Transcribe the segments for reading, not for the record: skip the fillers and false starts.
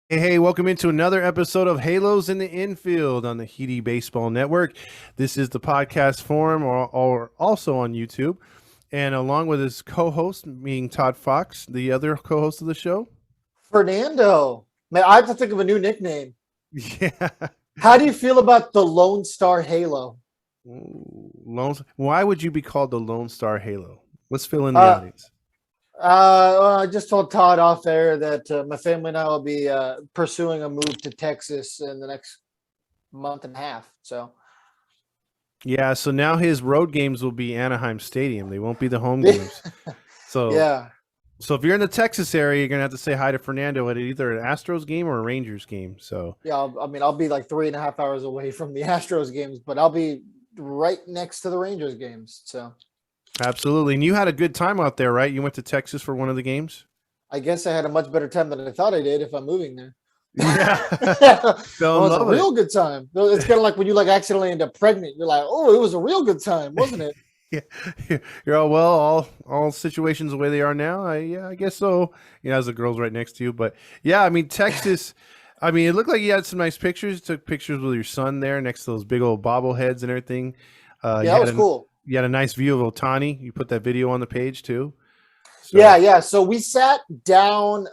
Hey, welcome into another episode of Halos in the Infield on the Heedy Baseball Network. This is the podcast form or also on YouTube. And along with his co-host, being Todd Fox, the other co-host of the show. Fernando. Man, I have to think of a new nickname. Yeah. How do you feel about the Lone Star Halo? Why would you be called the Lone Star Halo? Let's fill in the Uh, audience. I just told Todd off there that my family and I will be pursuing a move to Texas in the next month and a half. So, Yeah, so now his road games will be Anaheim Stadium. They won't be the home games. So yeah, So if you're in the Texas area, you're gonna have to say hi to Fernando at either an Astros game or a Rangers game. So yeah. I'll be like 3.5 hours away from the Astros games, but I'll be right next to the Rangers games. So, absolutely. And you had a good time out there, right? You went to Texas for one of the games. I guess I had a much better time than I thought I did if I'm moving there. Yeah, fell Well, in it's a love with it. real good time. It's kind of like when you like accidentally end up pregnant. You're like, oh, it was a real good time, wasn't it? Yeah, you're all well. All situations the way they are now. I guess so. You know, as the girl's right next to you, but yeah, I mean Texas. I mean, it looked like you had some nice pictures. Took pictures with your son there next to those big old bobbleheads and everything. Yeah, that was cool. You had a nice view of Otani. You put that video on the page too. Yeah, So yeah. So we sat down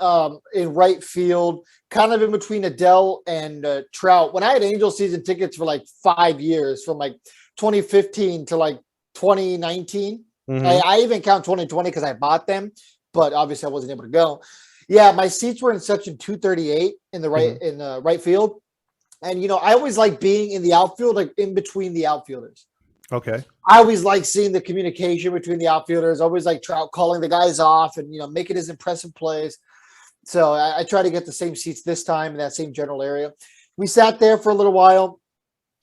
in right field, kind of in between Adele and Trout. When I had Angel season tickets for like 5 years, from like 2015 to like 2019. I, mhm. I even count 2020 because I bought them, but obviously I wasn't able to go. Yeah, my seats were in section 238 in the right Mhm. in right field, and I always like being in the outfield, like in between the outfielders. Okay. I always like seeing the communication between the outfielders. Always like Trout calling the guys off and making his impressive plays. So I try to get the same seats this time in that same general area. We sat there for a little while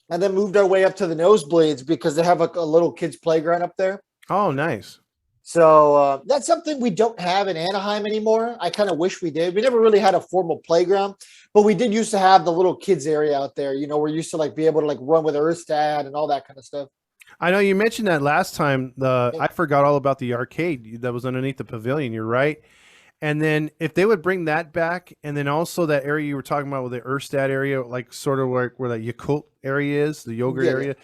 and then moved our way up to the nosebleeds because they have a little kids playground up there. Oh, nice. So that's something we don't have in Anaheim anymore. I kind of wish we did. We never really had a formal playground, but we did used to have the little kids area out there. We're used to like be able to like run with Earthstad and all that kind of stuff. I know you mentioned that last time. I forgot all about the arcade that was underneath the pavilion. You're right. And then if they would bring that back, and then also that area you were talking about with the Erstad area, like sort of where that Yakult area is, the yogurt Yeah, yeah. area,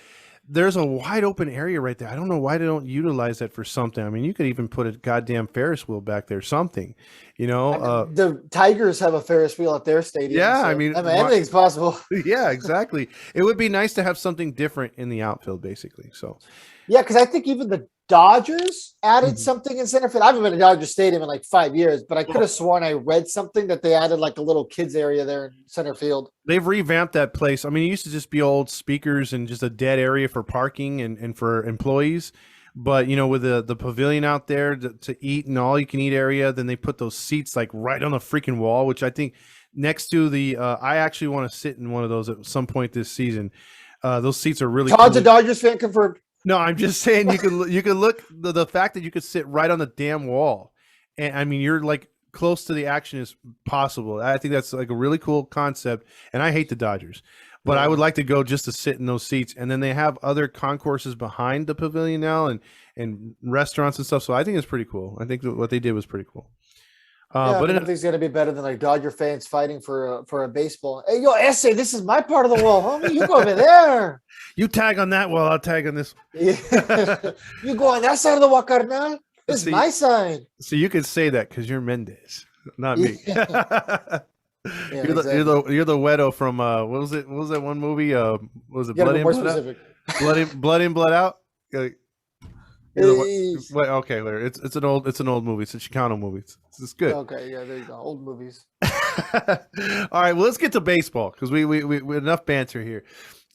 there's a wide open area right there. I don't know why they don't utilize that for something. I mean, you could even put a goddamn Ferris wheel back there, something, you know? I mean, the Tigers have a Ferris wheel at their stadium, Yeah, I so mean, anything's possible. yeah, exactly. It would be nice to have something different in the outfield, basically. So, Yeah, because I think even the Dodgers added mhm. something in center field. I haven't been to Dodger Stadium in like 5 years, but I could Well, have sworn I read something that they added like a little kids area there in center field. they've revamped that place. I mean, it used to just be old speakers and just a dead area for parking and for employees. But with the pavilion out there to eat and all you can eat area, then they put those seats like right on the freaking wall, which I think next to the. I actually want to sit in one of those at some point this season. Those seats are really Todd's a cool. Dodgers fan confirmed. No, I'm just saying you could look the fact that you could sit right on the damn wall, and I mean you're like close to the action as possible. I think that's like a really cool concept, and I hate the Dodgers, but I Yeah. would like to go just to sit in those seats. And then they have other concourses behind the pavilion now, and restaurants and stuff. So I think it's pretty cool. I think what they did was pretty cool. Yeah, I But mean, in, nothing's gonna be better than like Dodger fans fighting for a baseball. Hey, yo, Essay, this is my part of the wall, homie. You go over there. you tag on that wall, I'll tag on this. Yeah. You go on that side of the wall, carnal. This is See, my side. so you can say that because you're Mendez, not me. Yeah, yeah, You're the you're exactly. the you're the Wedo from what was it? What was that one movie? What was it You gotta Blood be In, more Blood Out? specific. Blood In, Blood Out. You're the Eh, what? Okay, Larry. It's an old movie. It's a Chicano movie. It's good. okay, yeah, there you go. Old movies. All right, well, let's get to baseball because we enough banter here.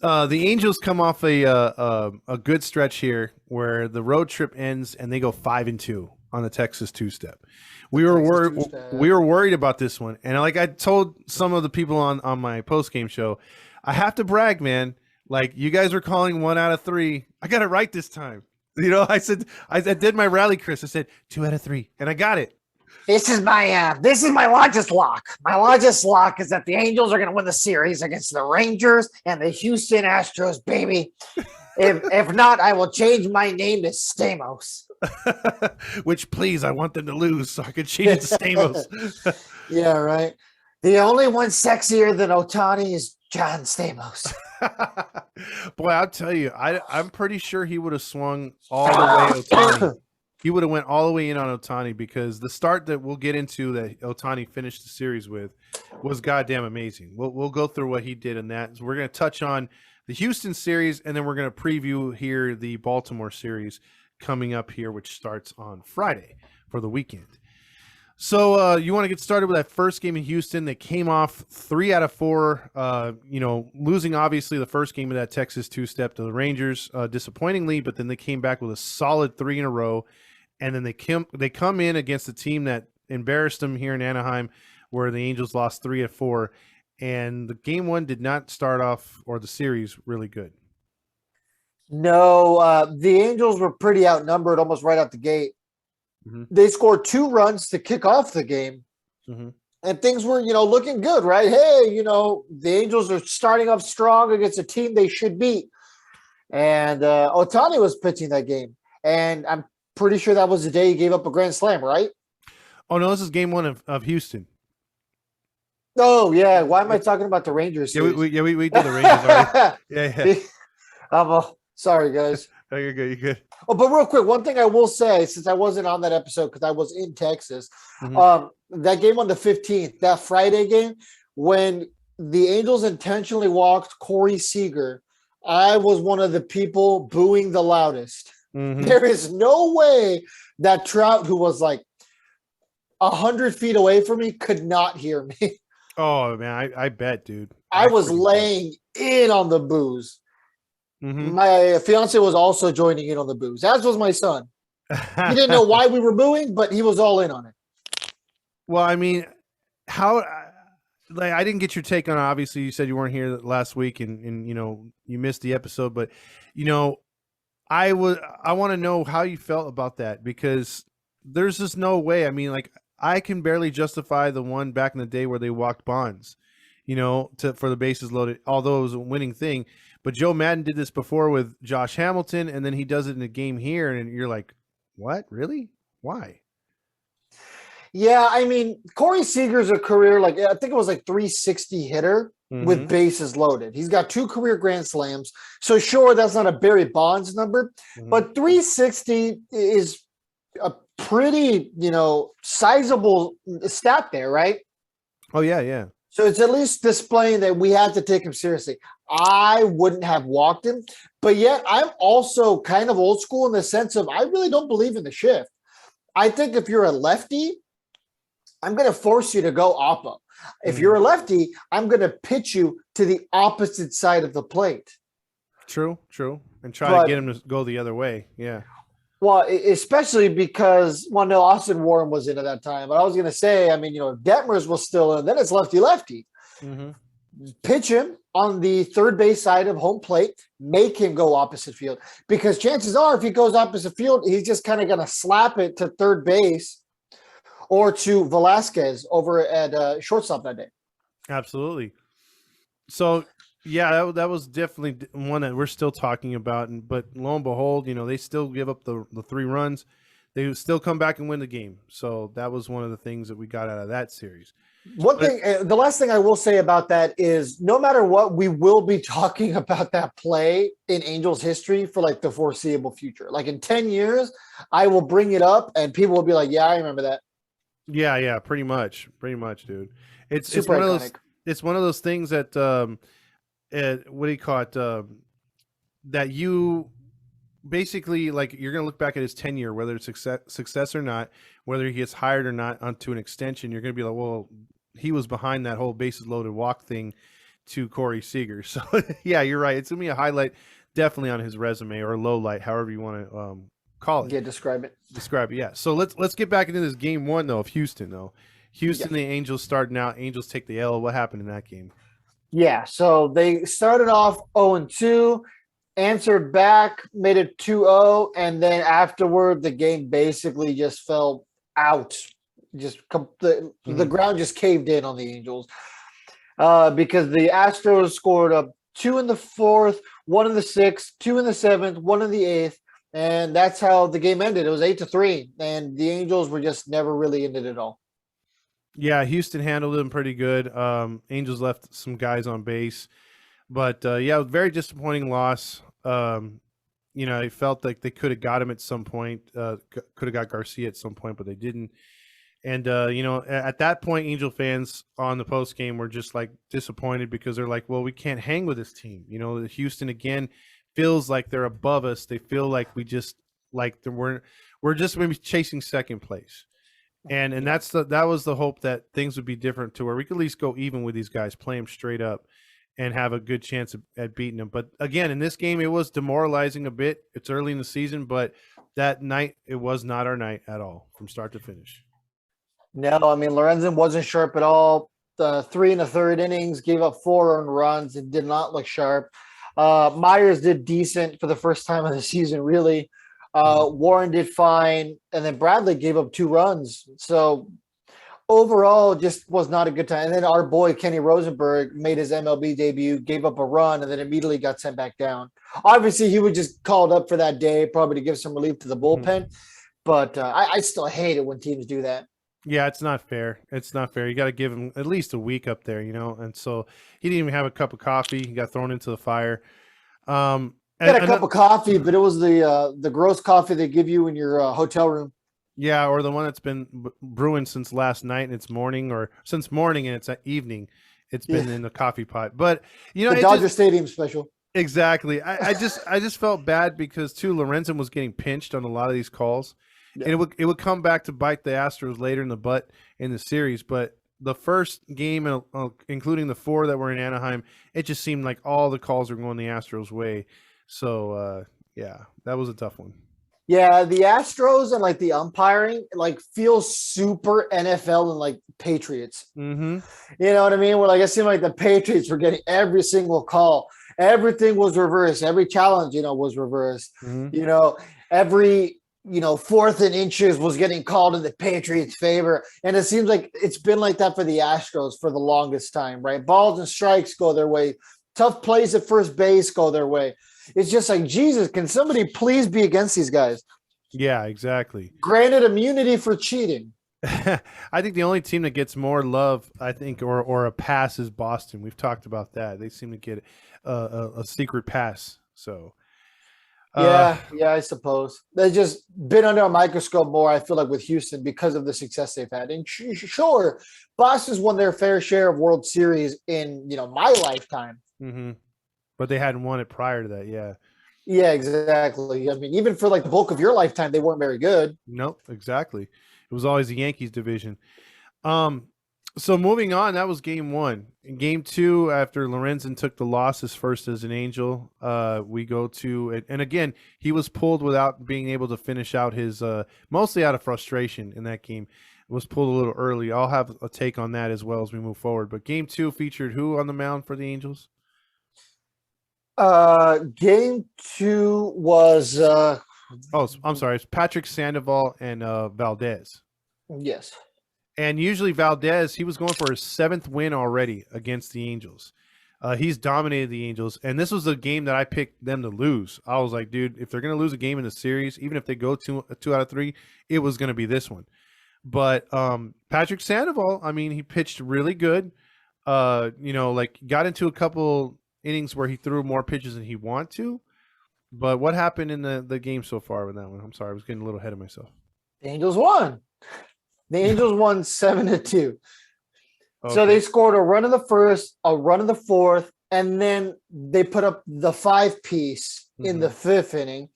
The Angels come off a good stretch here where the road trip ends and they go 5-2 on the Texas two step. We were Texas worried. two-step. We were worried about this one, and like I told some of the people on my post game show, I have to brag, man. Like you guys were calling 1 out of 3. I got it right this time. I did my rally, Chris. I said 2 out of 3, and I got it. This is my largest lock. My largest lock is that the Angels are going to win the series against the Rangers and the Houston Astros, baby. If not, I will change my name to Stamos. Which, please, I want them to lose so I could change it to Stamos. Yeah, right. The only one sexier than Otani is John Stamos. Boy, I'll tell you, I'm pretty sure he would have swung all the way Otani. He would have went all the way in on Otani because the start that we'll get into that Otani finished the series with was goddamn amazing. We'll go through what he did in that. So we're going to touch on the Houston series, and then we're going to preview here the Baltimore series coming up here, which starts on Friday for the weekend. So you want to get started with that first game in Houston that came off 3 out of 4, losing obviously the first game of that Texas two-step to the Rangers disappointingly, but then they came back with a solid 3 in a row. And then they come in against a team that embarrassed them here in Anaheim where the Angels lost 3 of 4. And the game one did not start off, or the series, really good. No, the Angels were pretty outnumbered almost right out the gate. Mm-hmm. They scored 2 runs to kick off the game. Mm-hmm. And things were, looking good, right? Hey, the Angels are starting up strong against a team they should beat. And Otani was pitching that game. And I'm pretty sure that was the day he gave up a grand slam, right? Oh, no, this is game 1 of Houston. Oh, yeah. Why am I talking about the Rangers? Yeah, we did the Rangers already. Yeah. Sorry, guys. Oh, you're good. You're good. Oh, but real quick, one thing I will say, since I wasn't on that episode because I was in Texas, that game on the 15th, that Friday game, when the Angels intentionally walked Corey Seager, I was one of the people booing the loudest. Mm-hmm. There is no way that Trout, who was like 100 feet away from me, could not hear me. Oh, man, I bet, dude. I was laying in on the boos. Mm-hmm. My fiance was also joining in on the boos, as was my son. He didn't know why we were booing, but he was all in on it. Well, I mean, I didn't get your take on it. Obviously, you said you weren't here last week and you missed the episode, but I want to know how you felt about that, because there's just no way. I mean, I can barely justify the one back in the day where they walked Bonds, for the bases loaded, although it was a winning thing. But Joe Madden did this before with Josh Hamilton, and then he does it in a game here, and you're like, what? Really? Why? Yeah, I mean, Corey Seager's a career, I think it was 360 hitter with bases loaded. He's got 2 career grand slams. So sure, that's not a Barry Bonds number, but 360 is a pretty, sizable stat there, right? Oh, yeah. So it's at least displaying that we had to take him seriously. I wouldn't have walked him, but yet I'm also kind of old school in the sense of I really don't believe in the shift. I think if you're a lefty, I'm going to force you to go oppo. If you're a lefty, I'm going to pitch you to the opposite side of the plate. True. And try to get him to go the other way. Yeah. Well, especially because, no, Austin Warren was in at that time. But I was going to say, I mean, if Detmers was still in, then it's lefty-lefty. Mm-hmm. Pitch him on the third base side of home plate, make him go opposite field. Because chances are, if he goes opposite field, he's just kind of going to slap it to third base or to Velasquez over at shortstop that day. Absolutely. So, yeah, that was definitely one that we're still talking about. But lo and behold, they still give up the 3 runs. They still come back and win the game. So that was one of the things that we got out of that series. The last thing I will say about that is no matter what, we will be talking about that play in Angels history for the foreseeable future. In 10 years, I will bring it up and people will be like, yeah, I remember that. Yeah, pretty much, dude. It's super one iconic. of those. It's one of those things that what do you call it? That you basically you're gonna look back at his tenure, whether it's success or not, whether he gets hired or not onto an extension. You're gonna be like, well, he was behind that whole bases loaded walk thing to Corey Seager. So yeah, you're right. It's gonna be a highlight, definitely on his resume, or a low light, however you want to call it. Yeah, describe it. Yeah. So let's get back into this game 1 though of Houston though. Houston, The Angels starting out. Angels take the L. What happened in that game? Yeah, so they started off 0-2, answered back, made it 2-0, and then afterward the game basically just fell out. The ground just caved in on the Angels because the Astros scored 2 in the 4th, 1 in the 6th, 2 in the 7th, 1 in the 8th, and that's how the game ended. It was 8-3, and the Angels were just never really in it at all. Yeah, Houston handled them pretty good. Angels left some guys on base, but yeah, very disappointing loss. I felt like they could have got him at some point. Could have got Garcia at some point, but they didn't. And at that point, Angel fans on the post game were just like disappointed because they're like, "Well, we can't hang with this team." Houston again feels like they're above us. They feel like we just like we're just maybe chasing second place. And that was the hope that things would be different to where we could at least go even with these guys, play them straight up, and have a good chance at beating them. But again, in this game, it was demoralizing a bit. It's early in the season, but that night it was not our night at all from start to finish. No, I mean Lorenzen wasn't sharp at all. The 3 1/3 innings, gave up 4 earned runs. It did not look sharp. Myers did decent for the first time of the season, really. Warren did fine, and then Bradley gave up 2 runs. So overall, just was not a good time. And then our boy Kenny Rosenberg made his MLB debut, gave up a run, and then immediately got sent back down. Obviously, he was just called up for that day, probably to give some relief to the bullpen. But I still hate it when teams do that. Yeah, it's not fair. It's not fair. You got to give him at least a week up there, And so he didn't even have a cup of coffee. He got thrown into the fire. Got a cup of coffee, but it was the gross coffee they give you in your hotel room. Yeah, or the one that's been brewing since last night and it's morning, or since morning and it's at evening. It's been in the coffee pot. But the Dodger Stadium special. Exactly. I just felt bad because too Lorenzen was getting pinched on a lot of these calls. Yeah. And it would come back to bite the Astros later in the butt in the series, but the first game, including the 4 that were in Anaheim, it just seemed like all the calls were going the Astros' way. So yeah, that was a tough one. Yeah, the Astros and like the umpiring feels super NFL and like Patriots. Mm-hmm. You know what I mean? Where it seemed like the Patriots were getting every single call. Everything was reversed. Every challenge, was reversed. Mm-hmm. Every 4th and inches was getting called in the Patriots' favor. And it seems like it's been like that for the Astros for the longest time, right? Balls and strikes go their way. Tough plays at first base go their way. It's just like, Jesus, can somebody please be against these guys? Yeah, exactly. Granted immunity for cheating. I think the only team that gets more love, or a pass is Boston. We've talked about that. They seem to get a secret pass. So yeah, I suppose they've just been under a microscope more. I feel like with Houston because of the success they've had. And sure, Boston's won their fair share of World Series in my lifetime. Mm-hmm. But they hadn't won it prior to that. Yeah. Yeah, exactly. I mean, even for the bulk of your lifetime, they weren't very good. Nope, exactly. It was always the Yankees division. So moving on, that was game 1. In game 2, after Lorenzen took the losses first as an Angel, we go to, and again, he was pulled without being able to finish out his, mostly out of frustration in that game. It was pulled a little early. I'll have a take on that as well as we move forward. But game 2 featured who on the mound for the Angels? Game 2 was I'm sorry, it's Patrick Sandoval and Valdez. Yes. And usually Valdez, he was going for his 7th win already against the Angels. He's dominated the Angels, and this was a game that I picked them to lose. I was like, dude, if they're going to lose a game in the series, even if they go 2 out of 3, it was going to be this one. But Patrick Sandoval, I mean, he pitched really good. Got into a couple innings where he threw more pitches than he wanted to. But what happened in the game so far with that one? I'm sorry, I was getting a little ahead of myself. The Angels won. The Angels won 7-2. Okay. So they scored a run in the first, a run in the 4th, and then they put up the 5-piece in the 5th inning.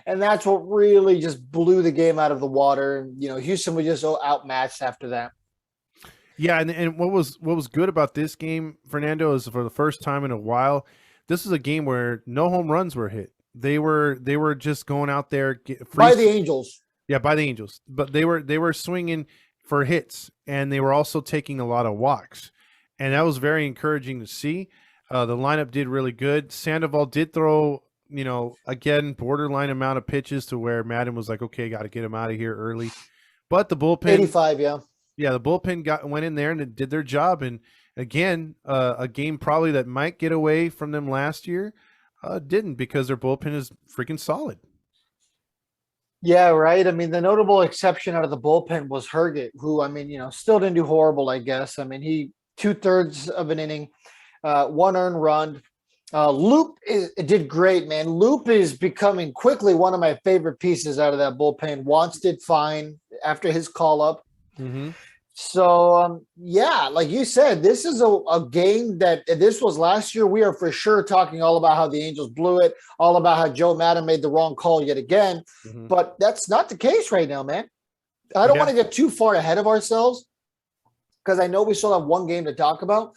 And that's what really just blew the game out of the water. And, Houston was just outmatched after that. Yeah, and what was good about this game, Fernando, is for the first time in a while, this is a game where no home runs were hit. They were just going out there by the Angels. Yeah, by the Angels. But they were swinging for hits, and they were also taking a lot of walks. And that was very encouraging to see. The lineup did really good. Sandoval did throw, again, borderline amount of pitches to where Madden was like, okay, got to get him out of here early. But the bullpen 85, yeah. Yeah, the bullpen went in there and did their job. And again, a game probably that might get away from them last year didn't, because their bullpen is freaking solid. Yeah, right. I mean, the notable exception out of the bullpen was Herget, who, I mean, still didn't do horrible, I guess. I mean, he 2/3 of an inning, one earned run. Loop did great, man. Loop is becoming quickly one of my favorite pieces out of that bullpen. Wants did fine after his call up. Mm-hmm. So yeah, like you said, this is a game that this was last year. We are for sure talking all about how the Angels blew it, all about how Joe Madden made the wrong call yet again. Mm-hmm. But that's not the case right now, man. I don't Yeah. want to get too far ahead of ourselves because I know we still have one game to talk about.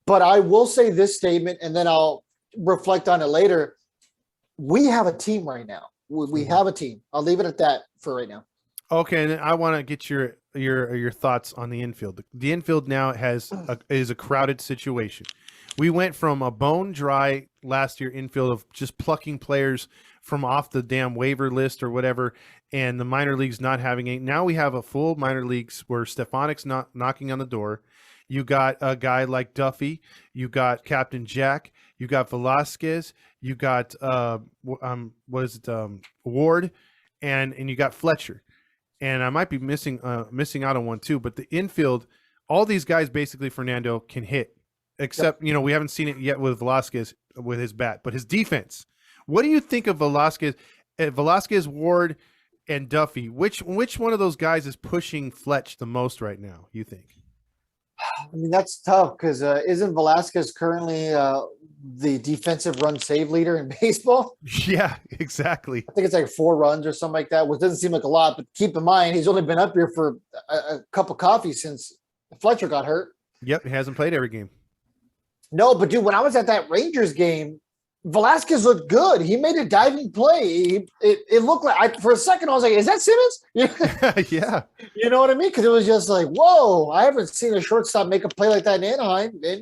But I will say this statement, and then I'll reflect on it later. We have a team right now. We have a team. I'll leave it at that for right now. Okay, and I want to get your thoughts on the infield. The infield now is a crowded situation. We went from a bone dry last year infield of just plucking players from off the damn waiver list or whatever, and the minor leagues not having it. Now we have a full minor leagues where Stefanic's not knocking on the door. You got a guy like Duffy. You got Captain Jack. You got Velasquez. You got Ward, and you got Fletcher. And I might be missing out on one too. But the infield, all these guys basically, Fernando, can hit. Except, we haven't seen it yet with Velasquez with his bat. But his defense, what do you think of Velasquez? Velasquez, Ward, and Duffy. Which one of those guys is pushing Fletch the most right now, you think? I mean, that's tough because isn't Velasquez currently the defensive run save leader in baseball? Yeah, exactly. I think it's like 4 runs or something like that, which doesn't seem like a lot. But keep in mind, he's only been up here for a cup of coffee since Fletcher got hurt. Yep, he hasn't played every game. No, but dude, when I was at that Rangers game, Velasquez looked good. He made a diving play. It looked like for a second I was like, "Is that Simmons?" Yeah. You know what I mean? Because it was just like, "Whoa!" I haven't seen a shortstop make a play like that in Anaheim in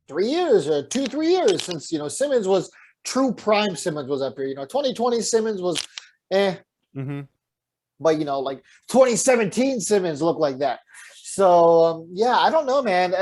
3 years or 2-3 years since Simmons was true prime. Simmons was up here. 2020 Simmons was, Mm-hmm. but like 2017 Simmons looked like that. So yeah, I don't know, man.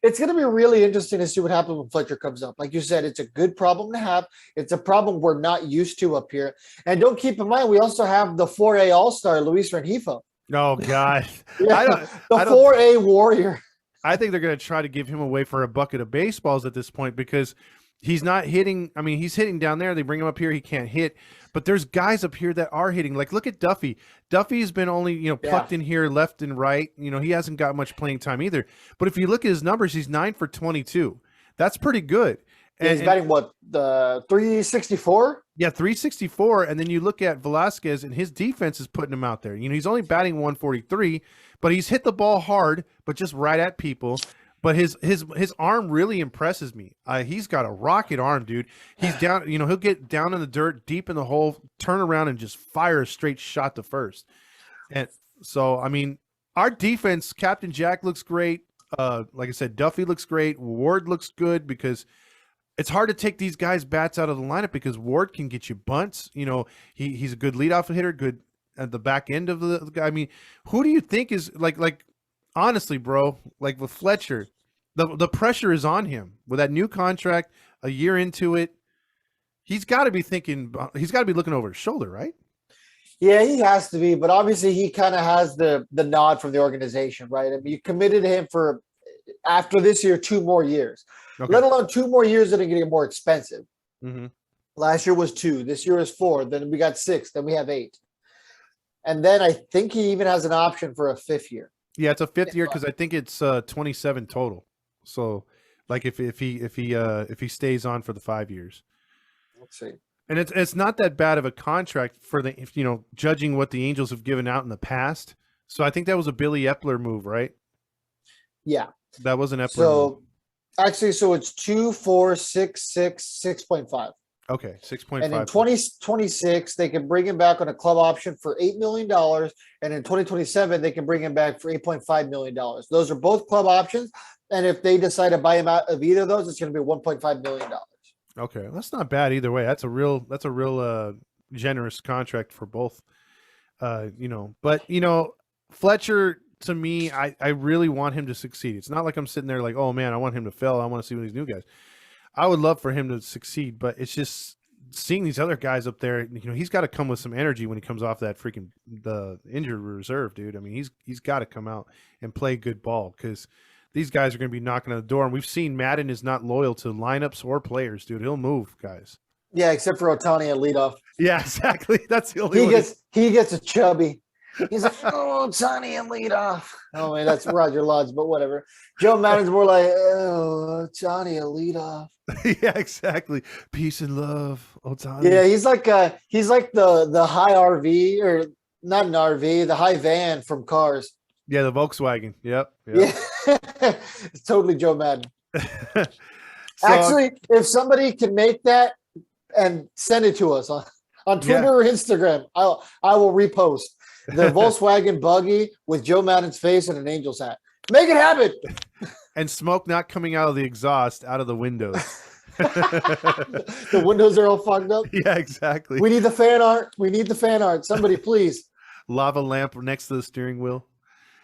It's going to be really interesting to see what happens when Fletcher comes up. Like you said, it's a good problem to have. It's a problem we're not used to up here. And don't keep in mind, we also have the 4A All-Star, Luis Rengifo. Oh, God. The 4A Warrior. I think they're going to try to give him away for a bucket of baseballs at this point because he's not hitting. I mean, he's hitting down there. They bring him up here. He can't hit. But there's guys up here that are hitting. Like, look at Duffy. Duffy's been only, plucked in here left and right. He hasn't got much playing time either. But if you look at his numbers, he's 9 for 22. That's pretty good. And he's batting what, the 364? Yeah, 364. And then you look at Velasquez, and his defense is putting him out there. He's only batting 143, but he's hit the ball hard, but just right at people. But his arm really impresses me. He's got a rocket arm, dude. He's down, he'll get down in the dirt, deep in the hole, turn around and just fire a straight shot to first. And so, I mean, our defense, Captain Jack looks great. Like I said, Duffy looks great. Ward looks good because it's hard to take these guys' bats out of the lineup because Ward can get you bunts. He's a good leadoff hitter, good at the back end of the guy. I mean, who do you think is like honestly, bro, like with Fletcher, the pressure is on him with that new contract, a year into it. He's got to be looking over his shoulder, right? Yeah, he has to be, but obviously he kind of has the nod from the organization, right? I mean, you committed to him for after this year 2 more years, let alone 2 more years that are going to get more expensive. Mm-hmm. Last year was 2, this year is 4, then we got 6, then we have 8, and then I think he even has an option for a 5th year. Yeah, it's a 5th year because I think it's 27 total. So, like if he stays on for the 5 years, let's see. And it's not that bad of a contract for judging what the Angels have given out in the past. So I think that was a Billy Epler move, right? Yeah, that was an Epler. So move. Actually, so it's 2, 4, 6, 6, 6.5. Okay, 6.5. And in 2026, they can bring him back on a club option for $8 million. And in 2027, they can bring him back for $8.5 million. Those are both club options. And if they decide to buy him out of either of those, it's going to be $1.5 million. Okay, that's not bad either way. That's a real generous contract for both. But Fletcher, to me, I really want him to succeed. It's not like I'm sitting there like, oh man, I want him to fail. I want to see what these new guys. I would love for him to succeed, but it's just seeing these other guys up there, he's got to come with some energy when he comes off that freaking the injured reserve, dude. I mean, he's got to come out and play good ball because these guys are going to be knocking on the door. And we've seen Madden is not loyal to lineups or players, dude. He'll move guys. Yeah, except for Ohtani at leadoff. Yeah, exactly. That's the only one. He gets a chubby. He's like, oh, Ohtani and leadoff. Oh man, that's Roger Lodge, but whatever. Joe Madden's more like, oh, Ohtani and leadoff. Yeah, exactly. Peace and love, Ohtani. Yeah, he's like the high RV, or not an RV, the high van from Cars. Yeah, the Volkswagen. Yep. Yeah, it's totally Joe Madden. Actually, if somebody can make that and send it to us on Twitter or Instagram, I will repost the Volkswagen buggy with Joe Madden's face and an Angels hat. Make it happen. And smoke not coming out of the exhaust, out of the windows. The windows are all fogged up. Yeah, exactly. We need the fan art. Somebody, please. Lava lamp next to the steering wheel.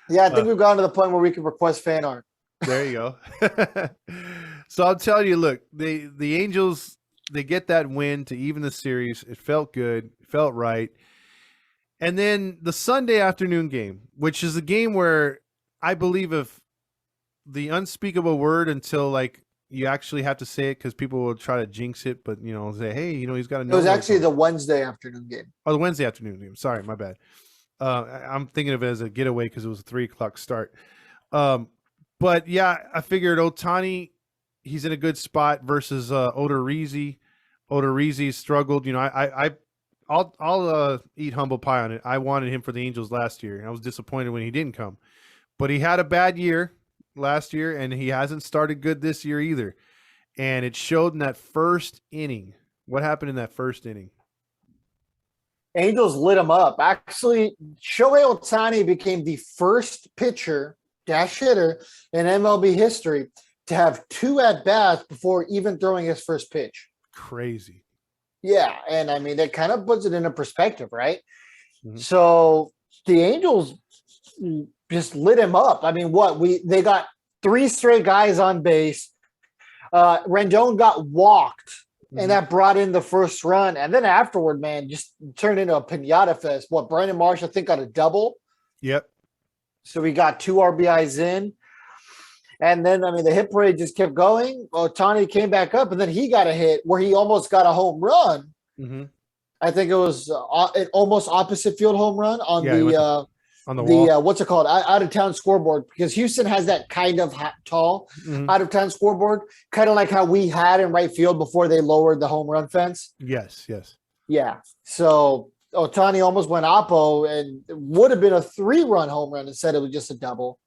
Yeah, I think we've gotten to the point where we can request fan art. There you go. So I'll tell you, look, the Angels, they get that win to even the series. It felt good. It felt right. And then the Sunday afternoon game, which is a game where I believe if the unspeakable word until like you actually have to say it because people will try to jinx it, but say, hey, he's got to know. It was actually the Wednesday afternoon game. Oh, the Wednesday afternoon game. Sorry, my bad. I'm thinking of it as a getaway because it was a 3:00 start. But yeah, I figured Ohtani, he's in a good spot versus Odorizzi. Odorizzi struggled. I'll eat humble pie on it. I wanted him for the Angels last year, and I was disappointed when he didn't come. But he had a bad year last year, and he hasn't started good this year either. And it showed in that first inning. What happened in that first inning? Angels lit him up. Actually, Shohei Ohtani became the first pitcher hitter in MLB history to have 2 at-bats before even throwing his first pitch. Crazy. Yeah, and I mean, that kind of puts it into perspective, right? Mm-hmm. So the Angels just lit him up. I mean, they got 3 straight guys on base. Rendon got walked, and that brought in the first run. And then afterward, man, just turned into a pinata fest. Brandon Marsh, I think, got a double. Yep. So we got 2 RBIs in. And then, I mean, the hit parade just kept going. Ohtani came back up, and then he got a hit where he almost got a home run. Mm-hmm. I think it was an almost opposite field home run on the wall. What's it called? Out of town scoreboard, because Houston has that kind of tall out of town scoreboard, kind of like how we had in right field before they lowered the home run fence. Yes. Yeah. So Ohtani almost went oppo, and it would have been a 3-run home run. Instead, it was just a double.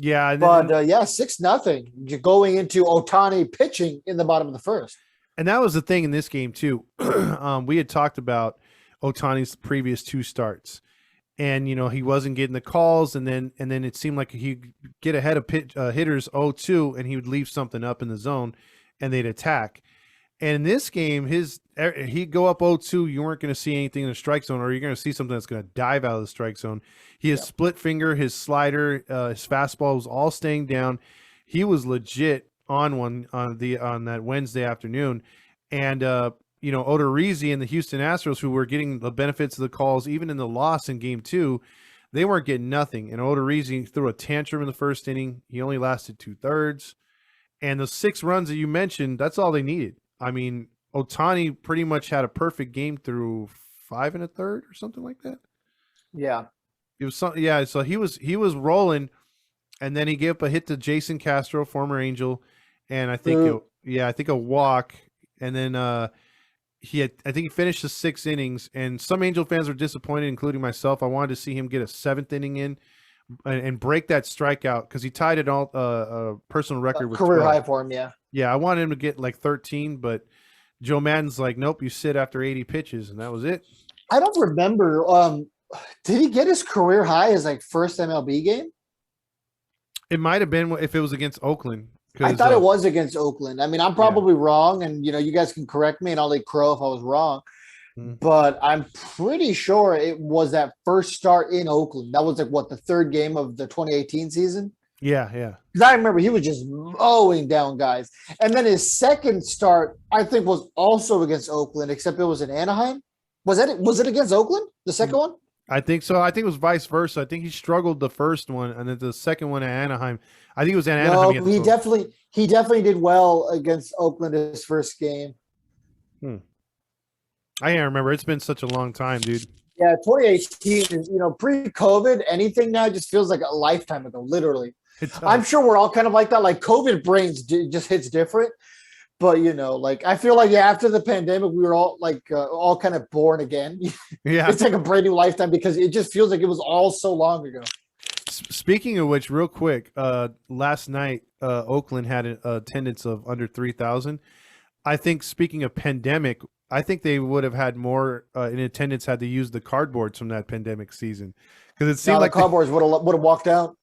Yeah. But 6-0 going into Ohtani pitching in the bottom of the first. And that was the thing in this game too. We had talked about Ohtani's previous 2 starts, and he wasn't getting the calls, and then it seemed like he'd get ahead of hitters 0-2, and he would leave something up in the zone, and they'd attack. And in this game, he'd go up 0-2. You weren't going to see anything in the strike zone, or you're going to see something that's going to dive out of the strike zone. He has split finger, his slider, his fastball was all staying down. He was legit on that Wednesday afternoon, and Odorizzi and the Houston Astros, who were getting the benefits of the calls, even in the loss in Game 2, they weren't getting nothing. And Odorizzi threw a tantrum in the first inning. He only lasted 2/3, and the 6 runs that you mentioned, that's all they needed. I mean, Ohtani pretty much had a perfect game through 5 1/3 or something like that. Yeah. It was so he was rolling, and then he gave up a hit to Jason Castro, former Angel, and I think a walk, and then I think he finished the 6 innings, and some Angel fans were disappointed, including myself. I wanted to see him get a 7th inning in and break that strikeout, because he tied it all a personal record with career 12. high for him. Yeah, I wanted him to get like 13, but Joe Madden's like, nope, you sit after 80 pitches, and that was it. I don't remember. Did he get his career high as like first MLB game? It might have been if it was against Oakland. I thought it was against Oakland. I mean, I'm probably wrong, and you guys can correct me, and I'll let Crow if I was wrong. But I'm pretty sure it was that first start in Oakland. That was like the 3rd game of the 2018 season. Yeah, yeah. Because I remember he was just mowing down guys. And then his second start, I think, was also against Oakland, except it was in Anaheim. Was it against Oakland? The second one? I think so. I think it was vice versa. I think he struggled the first one, and then the second one at Anaheim. I think it was at Anaheim. No, he definitely did well against Oakland his first game. I can't remember. It's been such a long time, dude. Yeah, 2018 is, pre-COVID, anything now just feels like a lifetime ago, literally. I'm sure we're all kind of like that. Like COVID brains just hits different. But, I feel like after the pandemic, we were all all kind of born again. Yeah. It's like a brand new lifetime because it just feels like it was all so long ago. Speaking of which, real quick, last night, Oakland had an attendance of under 3,000. I think, speaking of pandemic, I think they would have had more in attendance had they used the cardboards from that pandemic season. Because it seemed like the cardboards would have walked out.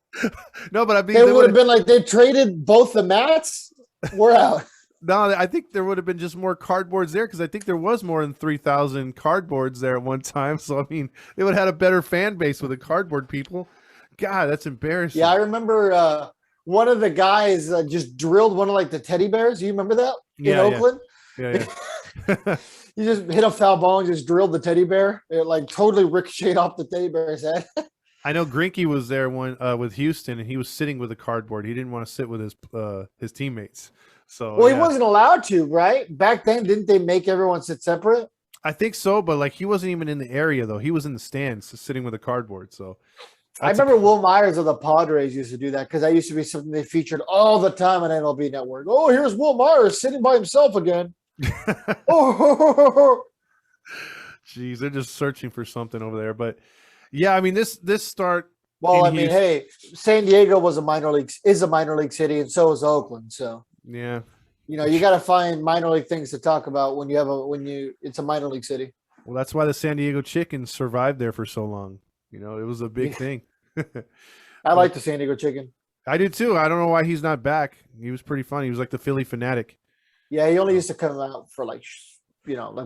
No, but I mean, they would have been like, they traded both the mats. We're out. No, I think there would have been just more cardboards there because I think there was more than 3,000 cardboards there at one time. So, I mean, they would have had a better fan base with the cardboard people. God, that's embarrassing. Yeah, I remember one of the guys just drilled one of the teddy bears. You remember that in Oakland? Yeah. He just hit a foul ball and just drilled the teddy bear. It totally ricocheted off the teddy bear's head. I know Greinke was there with Houston, and he was sitting with a cardboard. He didn't want to sit with his teammates. So he wasn't allowed to, right? Back then, didn't they make everyone sit separate? I think so, but he wasn't even in the area though. He was in the stands, sitting with a cardboard. So I remember Will Myers of the Padres used to do that because that used to be something they featured all the time on MLB Network. Oh, here's Will Myers sitting by himself again. Oh, jeez, they're just searching for something over there. But yeah, I mean this start. Well, I mean, hey, San Diego is a minor league city, and so is Oakland. So yeah, you got to find minor league things to talk about when it's a minor league city. Well, that's why the San Diego Chickens survived there for so long. It was a big thing. I like the San Diego Chicken. I do too. I don't know why he's not back. He was pretty funny. He was like the Philly fanatic. Yeah, he only used to come out for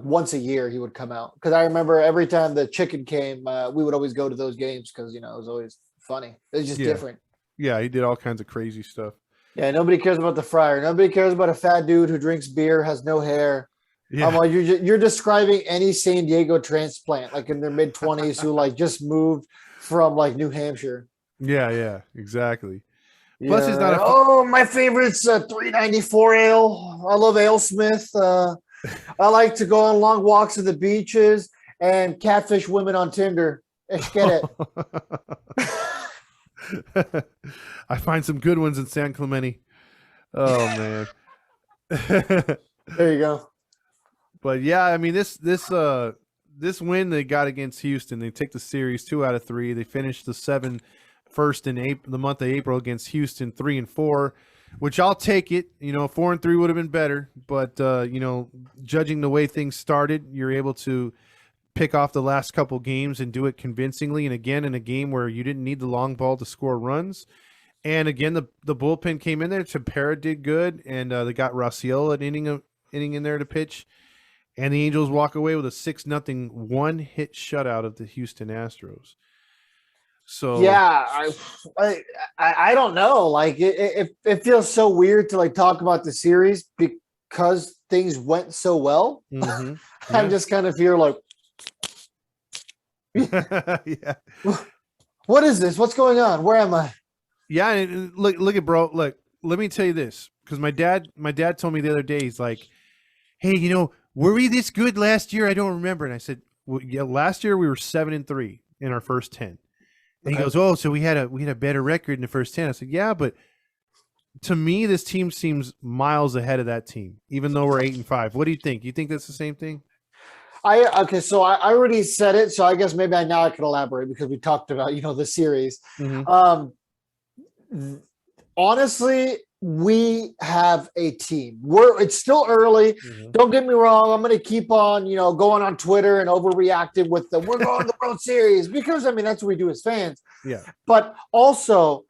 once a year he would come out. Because I remember every time the Chicken came, we would always go to those games because, it was always funny. It was just different. Yeah, he did all kinds of crazy stuff. Yeah, nobody cares about the Friar. Nobody cares about a fat dude who drinks beer, has no hair. Yeah. I'm like, you're describing any San Diego transplant, in their mid-20s who, just moved from, New Hampshire. Yeah, exactly. Yeah. Plus, he's not my favorite's 394 ale. I love AleSmith. I like to go on long walks to the beaches and catfish women on Tinder. Get it. I find some good ones in San Clemente. Oh man. There you go. But yeah, I mean this win they got against Houston, they take the series 2 out of 3. They finished the first in the month of April against Houston 3-4, which I'll take it. 4-3 would have been better, but judging the way things started, you're able to pick off the last couple games and do it convincingly. And again, in a game where you didn't need the long ball to score runs. And again, the bullpen came in there. Tempera did good, and they got Raciel an inning in there to pitch. And the Angels walk away with a 6-0 one-hit shutout of the Houston Astros. So yeah, I don't know. It feels so weird to talk about the series because things went so well. Mm-hmm. Yeah. I just kind of feel like, yeah. What is this? What's going on? Where am I? Yeah, and look at bro. Look, let me tell you this, because my dad told me the other day. He's like, "Hey, were we this good last year? I don't remember." And I said, "Well, yeah, last year we were 7-3 in our first 10." And he goes, "Oh, so we had a better record in the first 10." I said, "Yeah, but to me, this team seems miles ahead of that team, even though we're 8-5. What do you think? You think that's the same thing?" So I already said it, so I guess maybe now I can elaborate because we talked about the series. Mm-hmm. Honestly, we have a team. It's still early. Mm-hmm. Don't get me wrong. I'm going to keep on, going on Twitter and overreacting with we're going to the World Series because that's what we do as fans. Yeah. But also,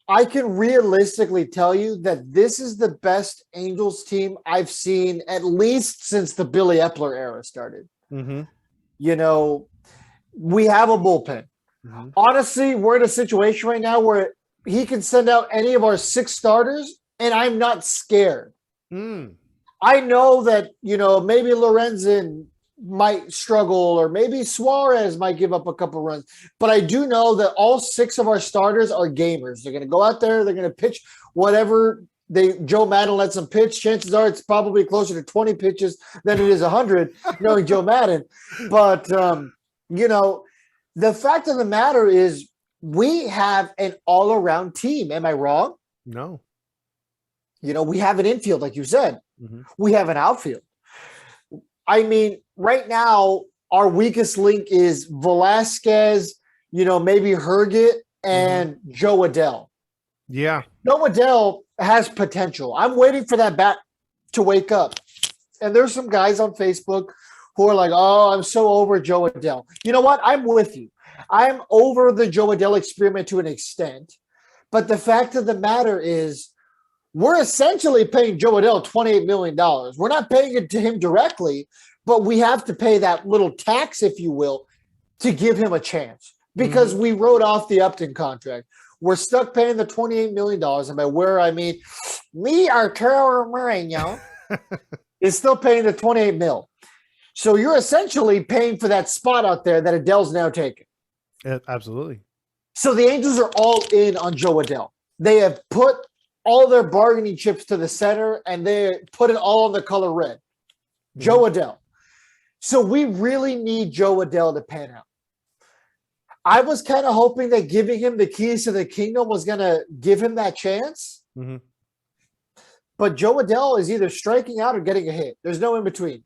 I can realistically tell you that this is the best Angels team I've seen at least since the Billy Epler era started. Mm-hmm. We have a bullpen. Mm-hmm. Honestly, we're in a situation right now where he can send out any of our 6 starters, and I'm not scared. I know that, maybe Lorenzen might struggle, or maybe Suarez might give up a couple runs, but I do know that all 6 of our starters are gamers. They're going to go out there, they're going to pitch whatever Joe Madden lets them pitch. Chances are it's probably closer to 20 pitches than it is 100, knowing Joe Madden. But, the fact of the matter is we have an all-around team. Am I wrong? No. We have an infield, like you said. Mm-hmm. We have an outfield. I mean, right now, our weakest link is Velasquez, maybe Herget, and Joe Adell. Yeah. Joe Adell has potential. I'm waiting for that bat to wake up. And there's some guys on Facebook who are like, oh, I'm so over Joe Adell. You know what? I'm with you. I'm over the Joe Adell experiment to an extent. But the fact of the matter is, we're essentially paying Joe Adell $28 million. We're not paying it to him directly, but we have to pay that little tax, if you will, to give him a chance because we wrote off the Upton contract. We're stuck paying the $28 million. And by where I mean, me, Arturo Moreno, is still paying the $28 million. So you're essentially paying for that spot out there that Adell's now taking. Yeah, absolutely. So the Angels are all in on Joe Adell. They have put all their bargaining chips to the center, and they put it all on the color red. Joe Adell. So we really need Joe Adell to pan out. I was kind of hoping that giving him the keys to the kingdom was going to give him that chance. But Joe Adell is either striking out or getting a hit. There's no in between.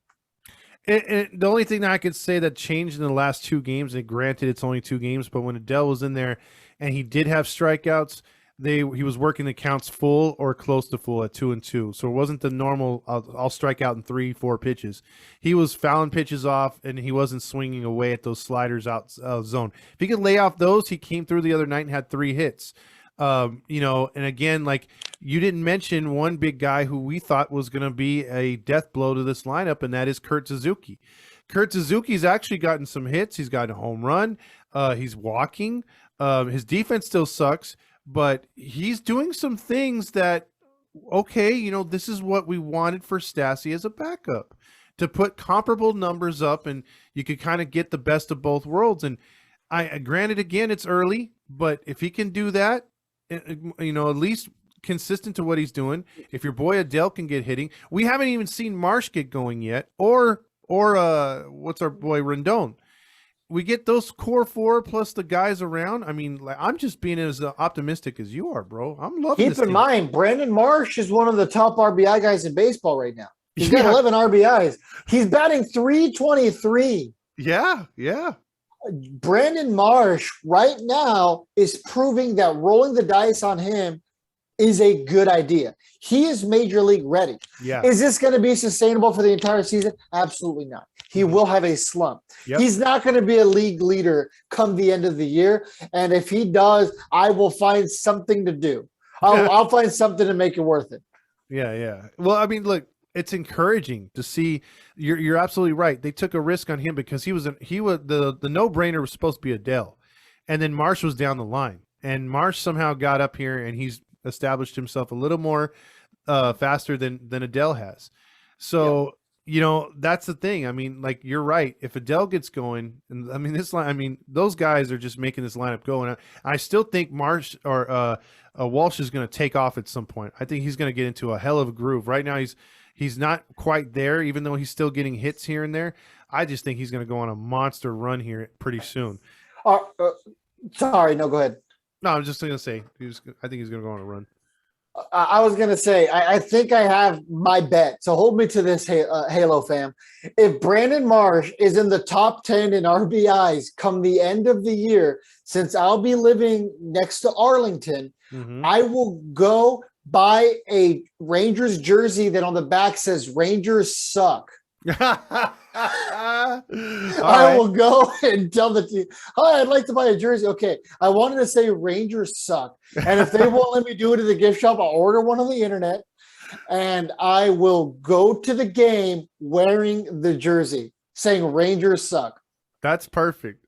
The only thing that I could say that changed in the last 2 games, and granted it's only 2 games, but when Adell was in there and he did have strikeouts, he was working the counts full or close to full at 2-2. So it wasn't the normal, I'll strike out in 3-4 pitches. He was fouling pitches off, and he wasn't swinging away at those sliders out zone. If he could lay off those, he came through the other night and had 3 hits. And again, like you didn't mention one big guy who we thought was going to be a death blow to this lineup, and that is Kurt Suzuki. Kurt Suzuki's actually gotten some hits. He's gotten a home run. He's walking. His defense still sucks. But he's doing some things that, okay, this is what we wanted for Stassi as a backup, to put comparable numbers up, and you could kind of get the best of both worlds. And granted, again, it's early, but if he can do that, at least consistent to what he's doing, if your boy Adell can get hitting, we haven't even seen Marsh get going yet, or what's our boy Rendon. We get those core 4 plus the guys around. I mean, I'm just being as optimistic as you are, bro. I'm loving this. Keep in mind, Brandon Marsh is one of the top RBI guys in baseball right now. He's got 11 RBIs. He's batting .323. Yeah. Brandon Marsh right now is proving that rolling the dice on him is a good idea. He is major league ready. Yeah. Is this going to be sustainable for the entire season? Absolutely not. He will have a slump. Yep. He's not going to be a league leader come the end of the year. And if he does, I will find something to do. I'll find something to make it worth it. Yeah. Well, I mean, look, it's encouraging to see. You're absolutely right. They took a risk on him because he was the no-brainer was supposed to be Adell. And then Marsh was down the line. And Marsh somehow got up here, and he's established himself a little more faster than Adell has. So, that's the thing. I mean, like, you're right. If Adell gets going, and I mean, those guys are just making this lineup go. And I still think Marsh or Walsh is going to take off at some point. I think he's going to get into a hell of a groove. Right now, he's not quite there, even though he's still getting hits here and there. I just think he's going to go on a monster run here pretty soon. Sorry, no, go ahead. No, I'm just going to say, I think he's going to go on a run. I was going to say, I think I have my bet. So hold me to this, Halo fam. If Brandon Marsh is in the top 10 in RBIs come the end of the year, since I'll be living next to Arlington, I will go buy a Rangers jersey that on the back says Rangers suck. I will go and tell the team, hi, I'd like to buy a jersey. Okay, I wanted to say Rangers suck. And if they won't let me do it at the gift shop, I'll order one on the internet, and I will go to the game wearing the jersey saying Rangers suck. That's perfect.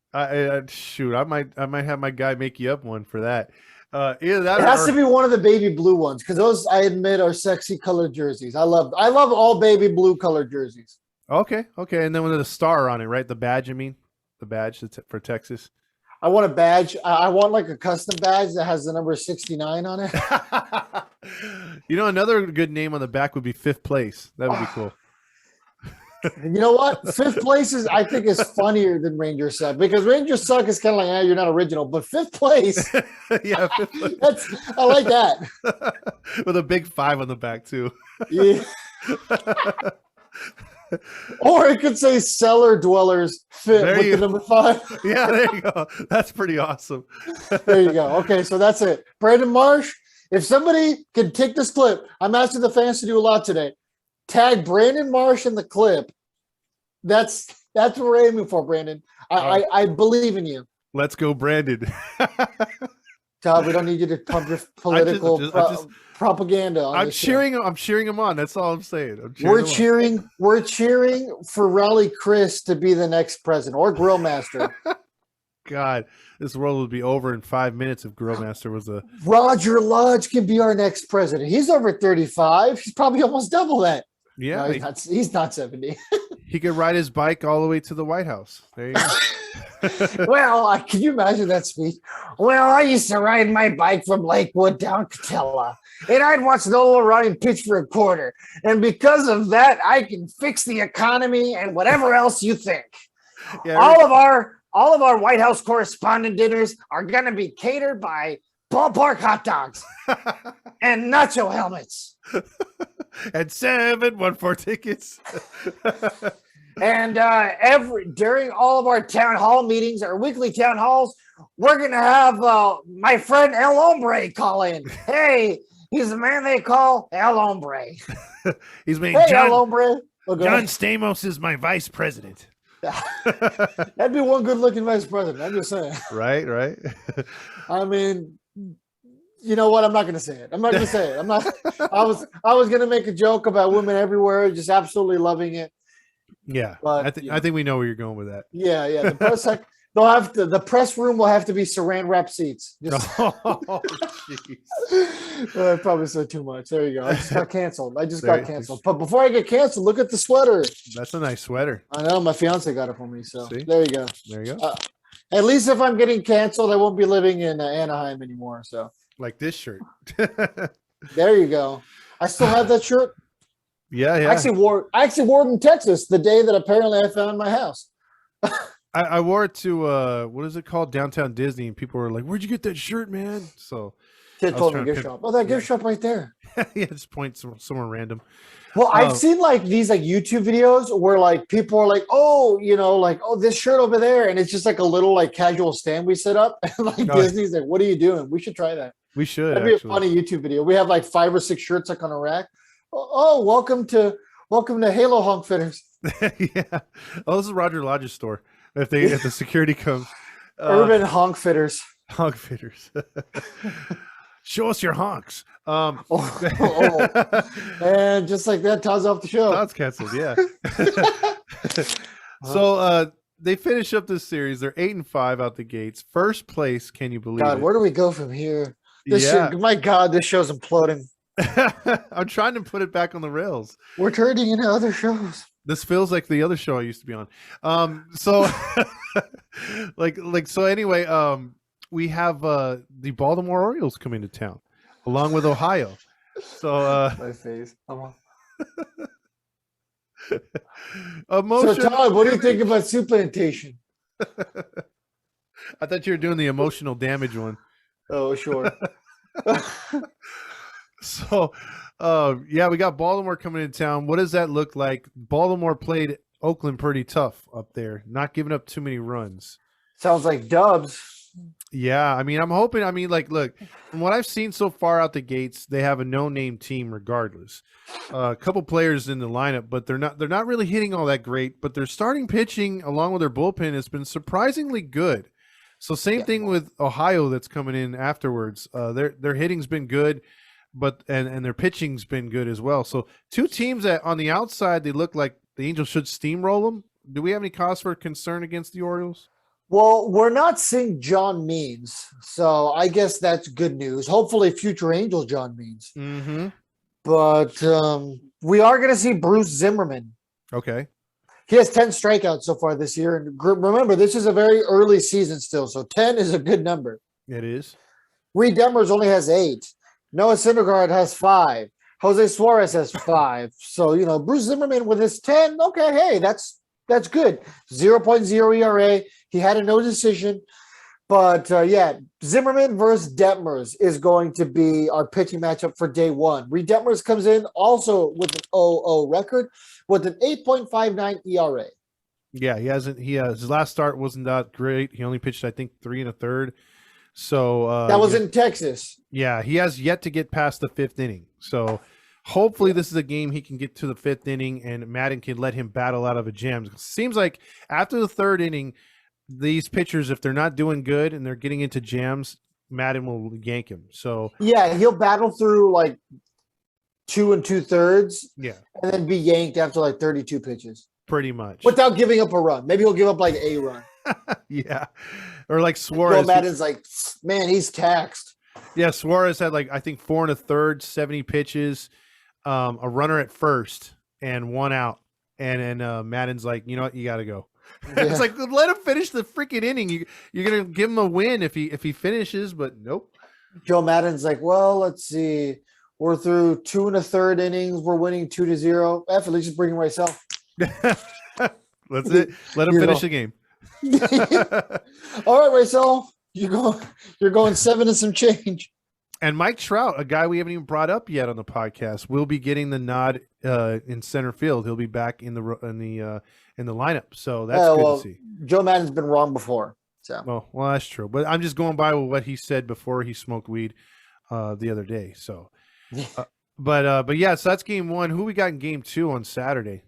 Shoot, I might have my guy make you up one for that. Either that It has or to be one of the baby blue ones because those, I admit, are sexy colored jerseys. I love all baby blue colored jerseys. okay, and then with a star on it, right? The badge, I mean, the badge for Texas. I want a badge. I want like a custom badge that has the number 69 on it. Another good name on the back would be fifth place. That would be cool. You know what? Fifth place I think is funnier than Rangers Suck because Rangers Suck is kind of like, you're not original, but fifth place. Yeah, fifth place. I like that. With a big 5 on the back too. Yeah. Or it could say cellar dwellers fit with the number 5. Yeah, there you go. That's pretty awesome. There you go. Okay, so that's it. Brandon Marsh, if somebody can take this clip, I'm asking the fans to do a lot today. Tag Brandon Marsh in the clip. That's what we're aiming for, Brandon. I believe in you. Let's go, Brandon. Todd, we don't need you to pump your political propaganda. I'm cheering him on. That's all I'm saying. We're cheering for Raleigh Chris to be the next president or grill master. God, this world would be over in 5 minutes if grill master was a. Roger Lodge can be our next president. He's over 35. He's probably almost double that. Yeah, no, he's not 70. He could ride his bike all the way to the White House. There you go. Well, can you imagine that speech? Well, I used to ride my bike from Lakewood down Catella, and I'd watch Nolan Ryan pitch for a quarter. And because of that, I can fix the economy and whatever else you think. Yeah, all of our White House correspondent dinners are going to be catered by ballpark hot dogs and nacho helmets. And 714 tickets. And during all of our town hall meetings, our weekly town halls, we're gonna have my friend El Hombre call in. Hey, he's the man they call El Hombre. He's being El Hombre. John Stamos is my vice president. That'd be one good-looking vice president. I'm just saying. Right. I mean, you know what? I'm not going to say it. I was going to make a joke about women everywhere, just absolutely loving it. Yeah, but, I think we know where you're going with that. Yeah. The press the press room will have to be saran wrap seats. Oh, jeez. I probably said too much. There you go. I just got canceled. But before I get canceled, look at the sweater. That's a nice sweater. I know my fiance got it for me. So see? There you go. At least if I'm getting canceled, I won't be living in Anaheim anymore. So. Like this shirt. There you go. I still have that shirt. Yeah. I actually wore it in Texas the day that apparently I found my house. I wore it to what is it called? Downtown Disney, and people were like, "Where'd you get that shirt, man?" So kid told me gift shop. Oh, that gift shop right there. Yeah, just point somewhere random. Well, I've seen like these like YouTube videos where like people are like, oh, this shirt over there, and it's just like a little like casual stand we set up. And like Disney's like, what are you doing? We should try that. We should. That'd be a funny YouTube video. We have like 5 or 6 shirts like on a rack. Oh, welcome to Halo Honk Fitters. Yeah. Oh, this is Roger Lodge's store. If the security comes. Urban Honk Fitters. Honk Fitters. Show us your honks. And just like that, Todd's off the show. Todd's canceled, yeah. So they finish up this series. They're 8-5 out the gates. First place, can you believe it? Where do we go from here? My God, this show's imploding. I'm trying to put it back on the rails. We're turning into other shows. This feels like the other show I used to be on. So anyway, we have the Baltimore Orioles coming to town along with Ohio. So my face. Emotion. So Todd, what do you think about supplantation? I thought you were doing the emotional damage one. Oh, sure. So, we got Baltimore coming into town. What does that look like? Baltimore played Oakland pretty tough up there, not giving up too many runs. Sounds like dubs. Yeah, I mean, I'm hoping. I mean, look, from what I've seen so far out the gates, they have a no-name team regardless. A couple players in the lineup, but they're not really hitting all that great. But their starting pitching, along with their bullpen, has been surprisingly good. So same thing with Ohio that's coming in afterwards. Their hitting's been good, but and their pitching's been good as well. So 2 teams that on the outside they look like the Angels should steamroll them. Do we have any cause for concern against the Orioles? Well, we're not seeing John Means, so I guess that's good news. Hopefully, future Angel John Means. Mm-hmm. But we are going to see Bruce Zimmerman. Okay. He has 10 strikeouts so far this year. And remember, this is a very early season still, so 10 is a good number. It is. Reed Demers only has 8. Noah Syndergaard has 5. Jose Suarez has 5. So, Bruce Zimmerman with his 10, okay, hey, that's good. 0.0 ERA. He had a no decision. But, Zimmerman versus Detmers is going to be our pitching matchup for day one. Reed Detmers comes in also with an 0-0 record with an 8.59 ERA. Yeah, his last start wasn't that great. He only pitched, I think, 3 1/3. So that was in Texas. Yeah, he has yet to get past the 5th inning. So hopefully this is a game he can get to the 5th inning and Madden can let him battle out of a jam. It seems like after the 3rd inning, these pitchers, if they're not doing good and they're getting into jams, Madden will yank him. So yeah, he'll battle through like 2 2/3. Yeah, and then be yanked after like 32 pitches. Pretty much. Without giving up a run. Maybe he'll give up like a run. Yeah. Or like Suarez. Joe Madden's like, man, he's taxed. Yeah, Suarez had like, I think 4 1/3, 70 pitches, a runner at first and 1 out. And then Madden's like, you know what, you got to go. Yeah. It's like, let him finish the freaking inning. You're going to give him a win if he finishes, but nope. Joe Madden's like, well, let's see. We're through 2 1/3 innings. We're winning 2-0. At least just bring him myself. That's it. Let him finish the game. All right, Racel. You're going 7 and some change. And Mike Trout, a guy we haven't even brought up yet on the podcast, will be getting the nod in center field. He'll be back in the lineup. So that's good to see. Joe Madden's been wrong before. So well, that's true. But I'm just going by what he said before he smoked weed the other day. So, but yeah, so that's game 1. Who we got in game 2 on Saturday?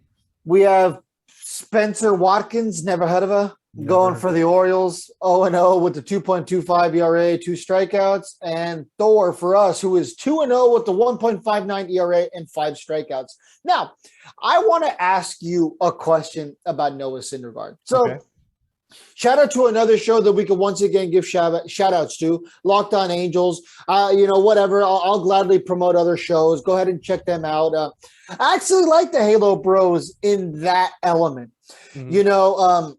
We have Spencer Watkins, never heard of her, going for the Orioles, 0-0 with the 2.25 ERA, 2 strikeouts, and Thor for us, who is 2-0 with the 1.59 ERA and 5 strikeouts. Now, I want to ask you a question about Noah Syndergaard. So, shout out to another show that we could once again give shout outs to, Locked On Angels. Whatever. I'll gladly promote other shows. Go ahead and check them out. I actually like the Halo Bros in that element. Mm-hmm.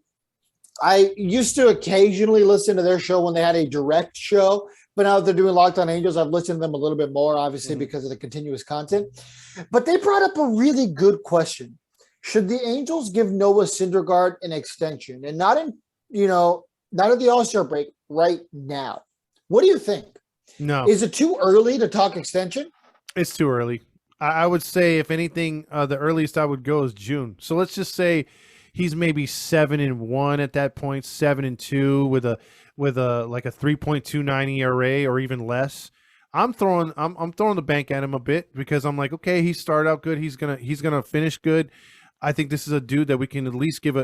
I used to occasionally listen to their show when they had a direct show, but now that they're doing Locked On Angels, I've listened to them a little bit more, obviously, because of the continuous content. But they brought up a really good question. Should the Angels give Noah Syndergaard an extension? And not at the All-Star break, right now. What do you think? No. Is it too early to talk extension? It's too early. I would say, if anything, the earliest I would go is June. So let's just say he's maybe 7-1 at that point, 7-2 with a like a 3.29 ERA or even less. I'm throwing the bank at him a bit because I'm like, okay, he started out good. He's gonna finish good. I think this is a dude that we can at least give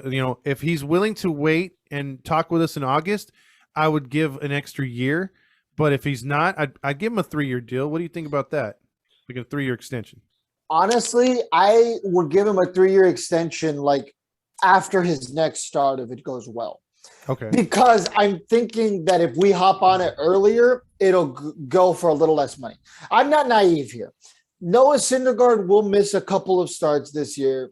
if he's willing to wait and talk with us in August, I would give an extra year. But if he's not, I'd give him a 3-year deal. What do you think about that? Like a 3-year extension? Honestly, I would give him a 3-year extension like after his next start if it goes well. Okay. Because I'm thinking that if we hop on it earlier, it'll go for a little less money. I'm not naive here. Noah Syndergaard will miss a couple of starts this year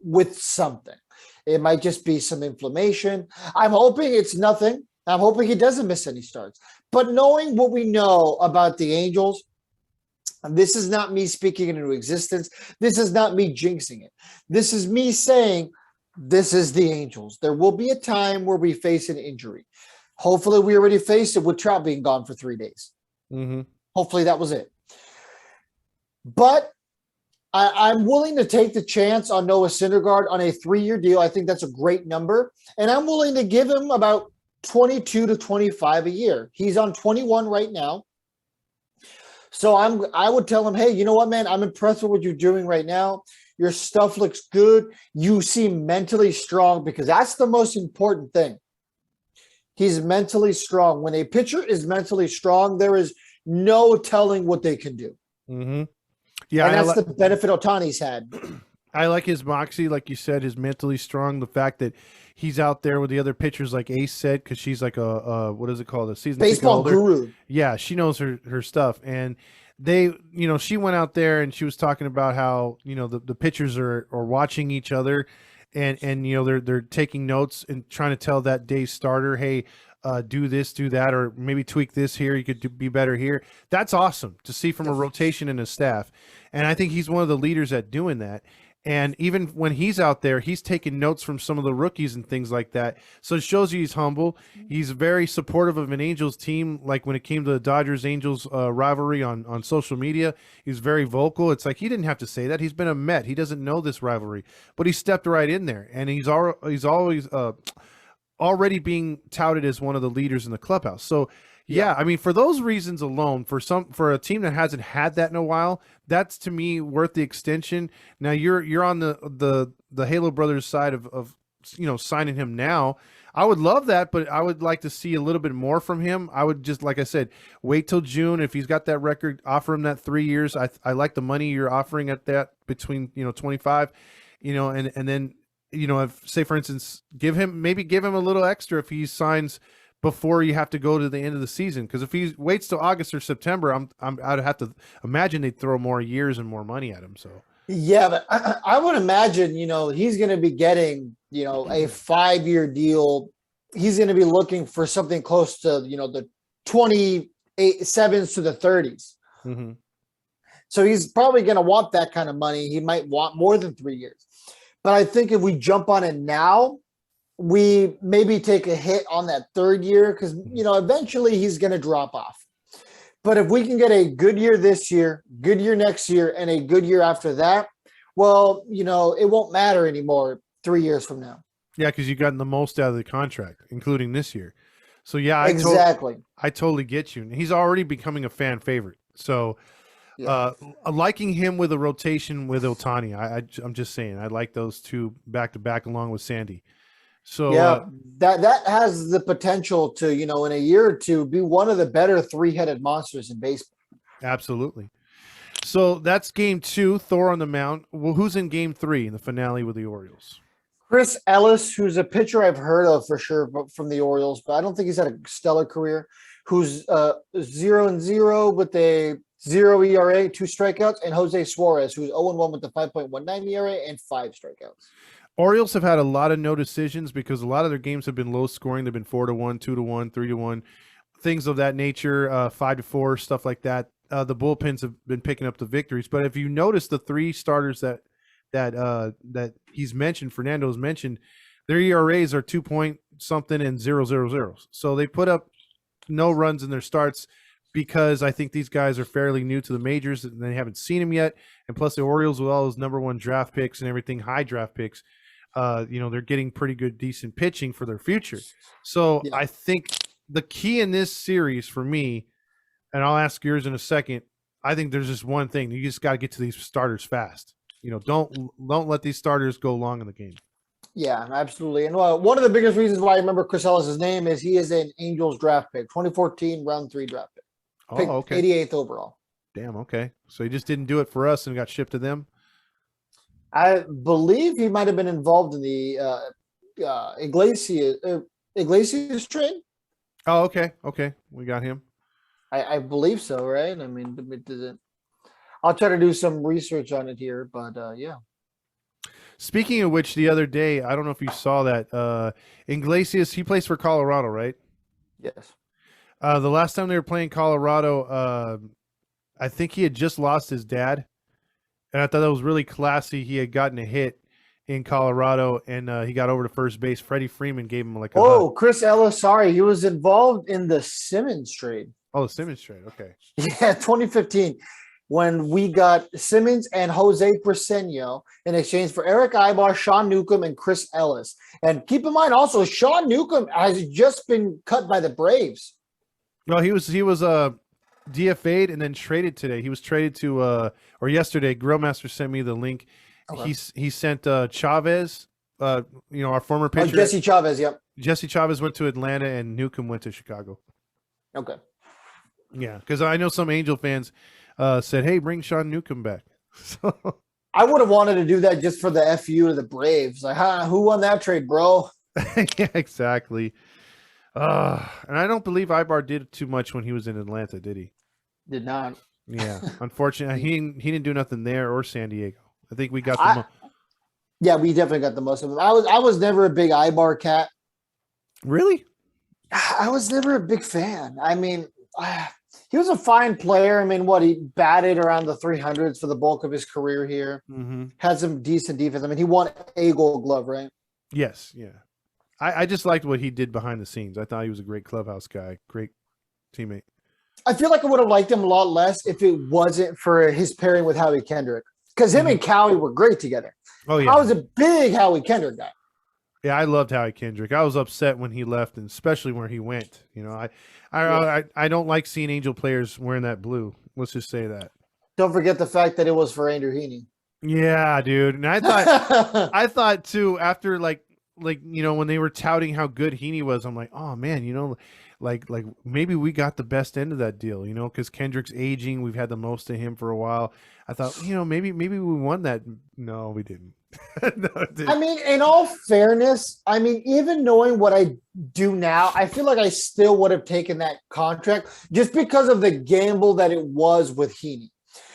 with something. It might just be some inflammation. I'm hoping it's nothing. I'm hoping he doesn't miss any starts. But knowing what we know about the Angels, this is not me speaking it into existence. This is not me jinxing it. This is me saying this is the Angels. There will be a time where we face an injury. Hopefully we already faced it with Trout being gone for 3 days. Hopefully that was it. But I'm willing to take the chance on Noah Syndergaard on a 3-year deal. I think that's a great number. And I'm willing to give him about 22 to 25 a year. He's on 21 right now. So I would tell him, hey, you know what, man? I'm impressed with what you're doing right now. Your stuff looks good. You seem mentally strong because that's the most important thing. He's mentally strong. When a pitcher is mentally strong, there is no telling what they can do. Yeah, and that's the benefit Ohtani's had. I like his moxie, like you said, his mentally strong. The fact that he's out there with the other pitchers, like Ace said, because she's like what is it called? A season ticket Baseball holder. guru. Yeah, she knows her stuff. And they, she went out there and she was talking about how, the pitchers are watching each other and they're taking notes and trying to tell that day's starter, hey, do this, do that, or maybe tweak this here. You could be better here. That's awesome to see from a rotation in his staff. And I think he's one of the leaders at doing that. And even when he's out there, he's taking notes from some of the rookies and things like that. So it shows you he's humble. He's very supportive of an Angels team. Like when it came to the Dodgers-Angels rivalry on social media, he's very vocal. It's like he didn't have to say that. He's been a Met. He doesn't know this rivalry. But he stepped right in there. And he's always already being touted as one of the leaders in the clubhouse. So, yeah, I mean, for those reasons alone, for a team that hasn't had that in a while, that's to me worth the extension. Now you're on the Halo Brothers side of signing him now. I would love that, but I would like to see a little bit more from him. I would just, like I said, wait till June. If he's got that record, offer him that 3 years. I like the money you're offering at that between 25, and then if, say for instance, give him a little extra if he signs before you have to go to the end of the season. Because if he waits till August or September, I'd have to imagine they'd throw more years and more money at him. So yeah, but I would imagine he's going to be getting a 5-year deal. He's going to be looking for something close to the 27s to the 30s. Mm-hmm. So he's probably going to want that kind of money. He might want more than 3 years. But I think if we jump on it now, we maybe take a hit on that 3rd year because, eventually he's going to drop off. But if we can get a good year this year, good year next year, and a good year after that, well, it won't matter anymore 3 years from now. Yeah, because you've gotten the most out of the contract, including this year. So, yeah, exactly. I totally get you. And he's already becoming a fan favorite. So, liking him with a rotation with Ohtani, I'm just saying, I like those two back-to-back along with Sandy. So that has the potential to, in a year or two, be one of the better 3-headed monsters in baseball. Absolutely. So that's game 2, Thor on the mound. Well, who's in game 3 in the finale with the Orioles? Chris Ellis, who's a pitcher I've heard of for sure from the Orioles, but I don't think he's had a stellar career, who's 0-0 with a 0 ERA, 2 strikeouts, and Jose Suarez, who's 0-1 with the 5.19 ERA and 5 strikeouts. Orioles have had a lot of no decisions because a lot of their games have been low scoring. They've been 4-1, 2-1, 3-1, things of that nature, 5-4, stuff like that. The bullpens have been picking up the victories. But if you notice the 3 starters that he's mentioned, Fernando's mentioned, their ERAs are 2-point-something and 0.00. So they put up no runs in their starts because I think these guys are fairly new to the majors and they haven't seen him yet. And plus the Orioles with all those number 1 draft picks and everything, high draft picks, they're getting pretty good, decent pitching for their future. So I think the key in this series for me, and I'll ask yours in a second, I think there's just one thing. You just got to get to these starters fast. Don't let these starters go long in the game. Yeah, absolutely. And one of the biggest reasons why I remember Chris Ellis' name is he is an Angels draft pick, 2014 round 3 draft pick. Picked okay. 88th overall. Damn, okay. So he just didn't do it for us and got shipped to them? I believe he might have been involved in the Iglesias trade. Oh, okay. Okay. We got him. I believe so, right? I mean, I'll try to do some research on it here, but yeah. Speaking of which, the other day, I don't know if you saw that, Iglesias, he plays for Colorado, right? Yes. The last time they were playing Colorado, I think he had just lost his dad. And I thought that was really classy. He had gotten a hit in Colorado, and he got over to first base. Freddie Freeman gave him like a hug. Chris Ellis, sorry. He was involved in the Simmons trade. Oh, the Simmons trade. Okay. Yeah, 2015, when we got Simmons and Jose Briseño in exchange for Eric Ibar, Sean Newcomb, and Chris Ellis. And keep in mind also, Sean Newcomb has just been cut by the Braves. No, he was DFA'd and then traded today. He was traded to or yesterday. Grillmaster sent me the link. Okay. He sent Chavez, our former pitcher. Jesse Chavez, yep. Jesse Chavez went to Atlanta and Newcomb went to Chicago. Okay. Yeah, because I know some Angel fans said, "Hey, bring Sean Newcomb back." So I would have wanted to do that just for the FU to the Braves. Like, who won that trade, bro? Yeah, exactly. And I don't believe Ibar did too much when he was in Atlanta, did he? Did not. Yeah, unfortunately, he didn't do nothing there or San Diego. I think we got I Yeah, we definitely got the most of them. I was never a big Ibar cat. Really? I was never a big fan. I mean, he was a fine player. I mean, what he batted around the 300s for the bulk of his career here. Mm-hmm. Had some decent defense. I mean, he won a Gold Glove, right? Yes, yeah. I just liked what he did behind the scenes. I thought he was a great clubhouse guy, great teammate. I feel like I would have liked him a lot less if it wasn't for his pairing with Howie Kendrick, because him and Cowie were great together. Oh yeah, I was a big Howie Kendrick guy. Yeah, I loved Howie Kendrick. I was upset when he left, and especially where he went. You know, I don't like seeing Angel players wearing that blue. Let's just say that. Don't forget the fact that it was for Andrew Heaney. Yeah, dude. And I thought too, after like when they were touting how good Heaney was, I'm like, oh man, like maybe we got the best end of that deal, because Kendrick's aging. We've had the most of him for a while. I thought, maybe we won that. No, we didn't. No, it didn't. I mean, in all fairness, even knowing what I do now, I feel like I still would have taken that contract just because of the gamble that it was with Heaney.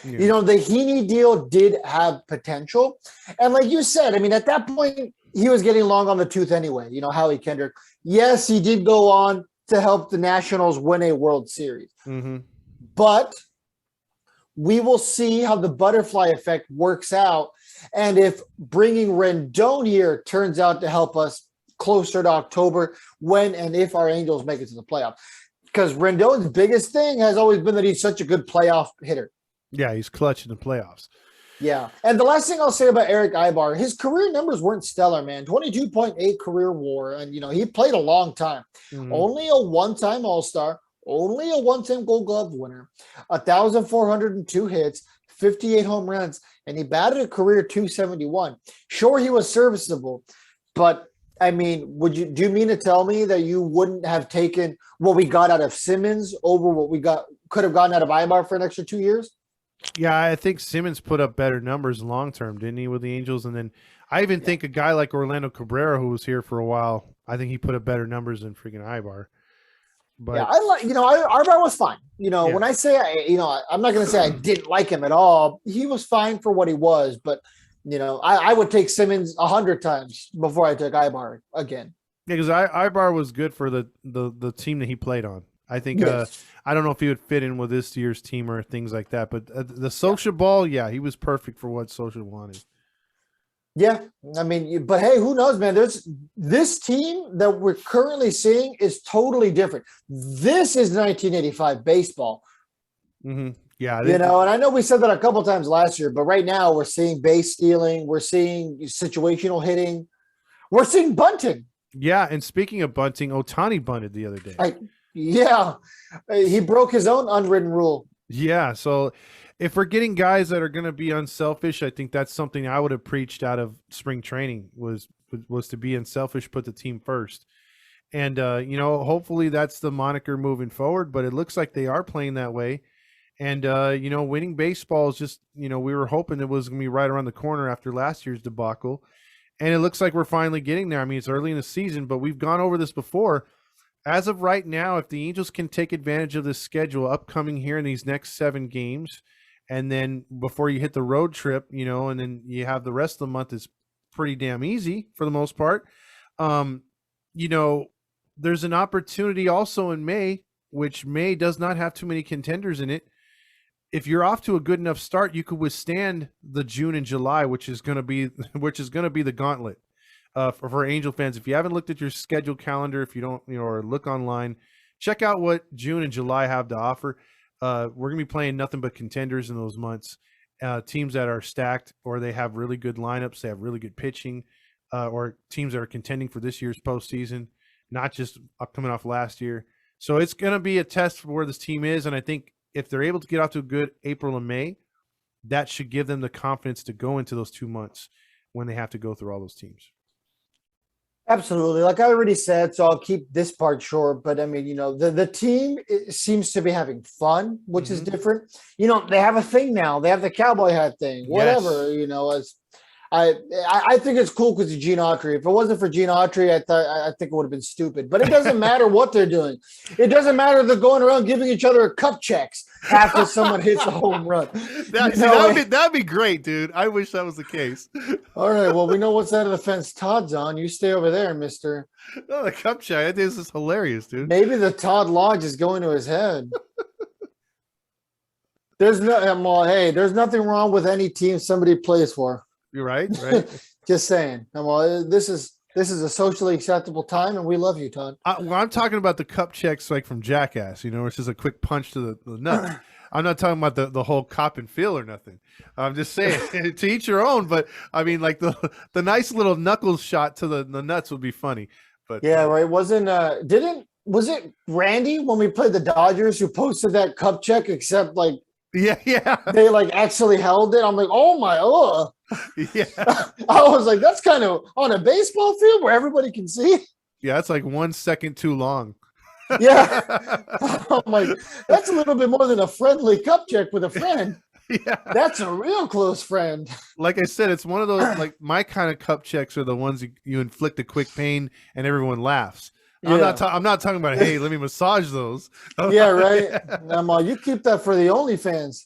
Yeah. The Heaney deal did have potential. And like you said, at that point, he was getting long on the tooth anyway, Howie Kendrick. Yes, he did go on to help the Nationals win a World Series. Mm-hmm. But we will see how the butterfly effect works out. And if bringing Rendon here turns out to help us closer to October, when and if our Angels make it to the playoffs. Because Rendon's biggest thing has always been that he's such a good playoff hitter. Yeah, he's clutch in the playoffs. Yeah. And the last thing I'll say about Eric Ibar, his career numbers weren't stellar, man. 22.8 career WAR. And, he played a long time. Mm-hmm. Only a one-time All-Star. Only a one-time Gold Glove winner. 1,402 hits. 58 home runs. And he batted a career 271. Sure, he was serviceable. But, do you mean to tell me that you wouldn't have taken what we got out of Simmons over what we could have gotten out of Ibar for an extra 2 years? Yeah, I think Simmons put up better numbers long term, didn't he, with the Angels? And then I even think a guy like Orlando Cabrera, who was here for a while, I think he put up better numbers than freaking Ibar. But yeah, Ibar was fine. When I say I'm not going to say I didn't like him at all. He was fine for what he was, but I would take Simmons 100 times before I took Ibar again. Yeah, because Ibar was good for the team that he played on. I think yes. I don't know if he would fit in with this year's team or things like that, but the social ball, yeah, he was perfect for what social wanted. Yeah, but hey, who knows, man? There's this team that we're currently seeing is totally different. This is 1985 baseball. Mm-hmm. Yeah, and I know we said that a couple times last year, but right now we're seeing base stealing, we're seeing situational hitting, we're seeing bunting. Yeah, and speaking of bunting, Ohtani bunted the other day. Yeah, he broke his own unwritten rule. Yeah, so if we're getting guys that are going to be unselfish, I think that's something I would have preached out of spring training was to be unselfish, put the team first. And, hopefully that's the moniker moving forward, but it looks like they are playing that way. And, winning baseball is just, we were hoping it was going to be right around the corner after last year's debacle. And it looks like we're finally getting there. It's early in the season, but we've gone over this before. As of right now, if the Angels can take advantage of this schedule upcoming here in these next 7 games, and then before you hit the road trip, and then you have the rest of the month is pretty damn easy for the most part. There's an opportunity also in May, which May does not have too many contenders in it. If you're off to a good enough start, you could withstand the June and July, which is going to be the gauntlet. For Angel fans, if you haven't looked at your schedule calendar, if you don't, or look online, check out what June and July have to offer. We're going to be playing nothing but contenders in those months, teams that are stacked or they have really good lineups, they have really good pitching, or teams that are contending for this year's postseason, not just coming off last year. So it's going to be a test for where this team is, and I think if they're able to get out to a good April and May, that should give them the confidence to go into those 2 months when they have to go through all those teams. Absolutely. Like I already said, so I'll keep this part short, but the team seems to be having fun, which is different. They have a thing now. They have the cowboy hat thing, whatever, as I think it's cool because of Gene Autry. If it wasn't for Gene Autry, I think it would have been stupid. But it doesn't matter what they're doing. It doesn't matter if they're going around giving each other cup checks after someone hits a home run. That'd be great, dude. I wish that was the case. All right, well, we know what side of the fence Todd's on. You stay over there, mister. No, the cup check. I think this is hilarious, dude. Maybe the Todd Lodge is going to his head. There's nothing wrong with any team somebody plays for. You're right. Just saying. Well, this is a socially acceptable time, and we love you, Todd. I'm talking about the cup checks like from Jackass, it's just a quick punch to the nut. I'm not talking about the whole cop and feel or nothing. I'm just saying to each your own, but I mean like the nice little knuckles shot to the nuts would be funny. But yeah, right. Was it Randy when we played the Dodgers who posted that cup check, except like yeah. They like actually held it. I'm like, oh my, yeah. I was like, that's kind of on a baseball field where everybody can see. Yeah, it's like 1 second too long. Yeah. I'm like, that's a little bit more than a friendly cup check with a friend. Yeah. That's a real close friend. Like I said, it's one of those, like my kind of cup checks are the ones you inflict a quick pain and everyone laughs. Yeah. I'm not talking about, hey, let me massage those. Yeah, right. I'm all, you keep that for the OnlyFans.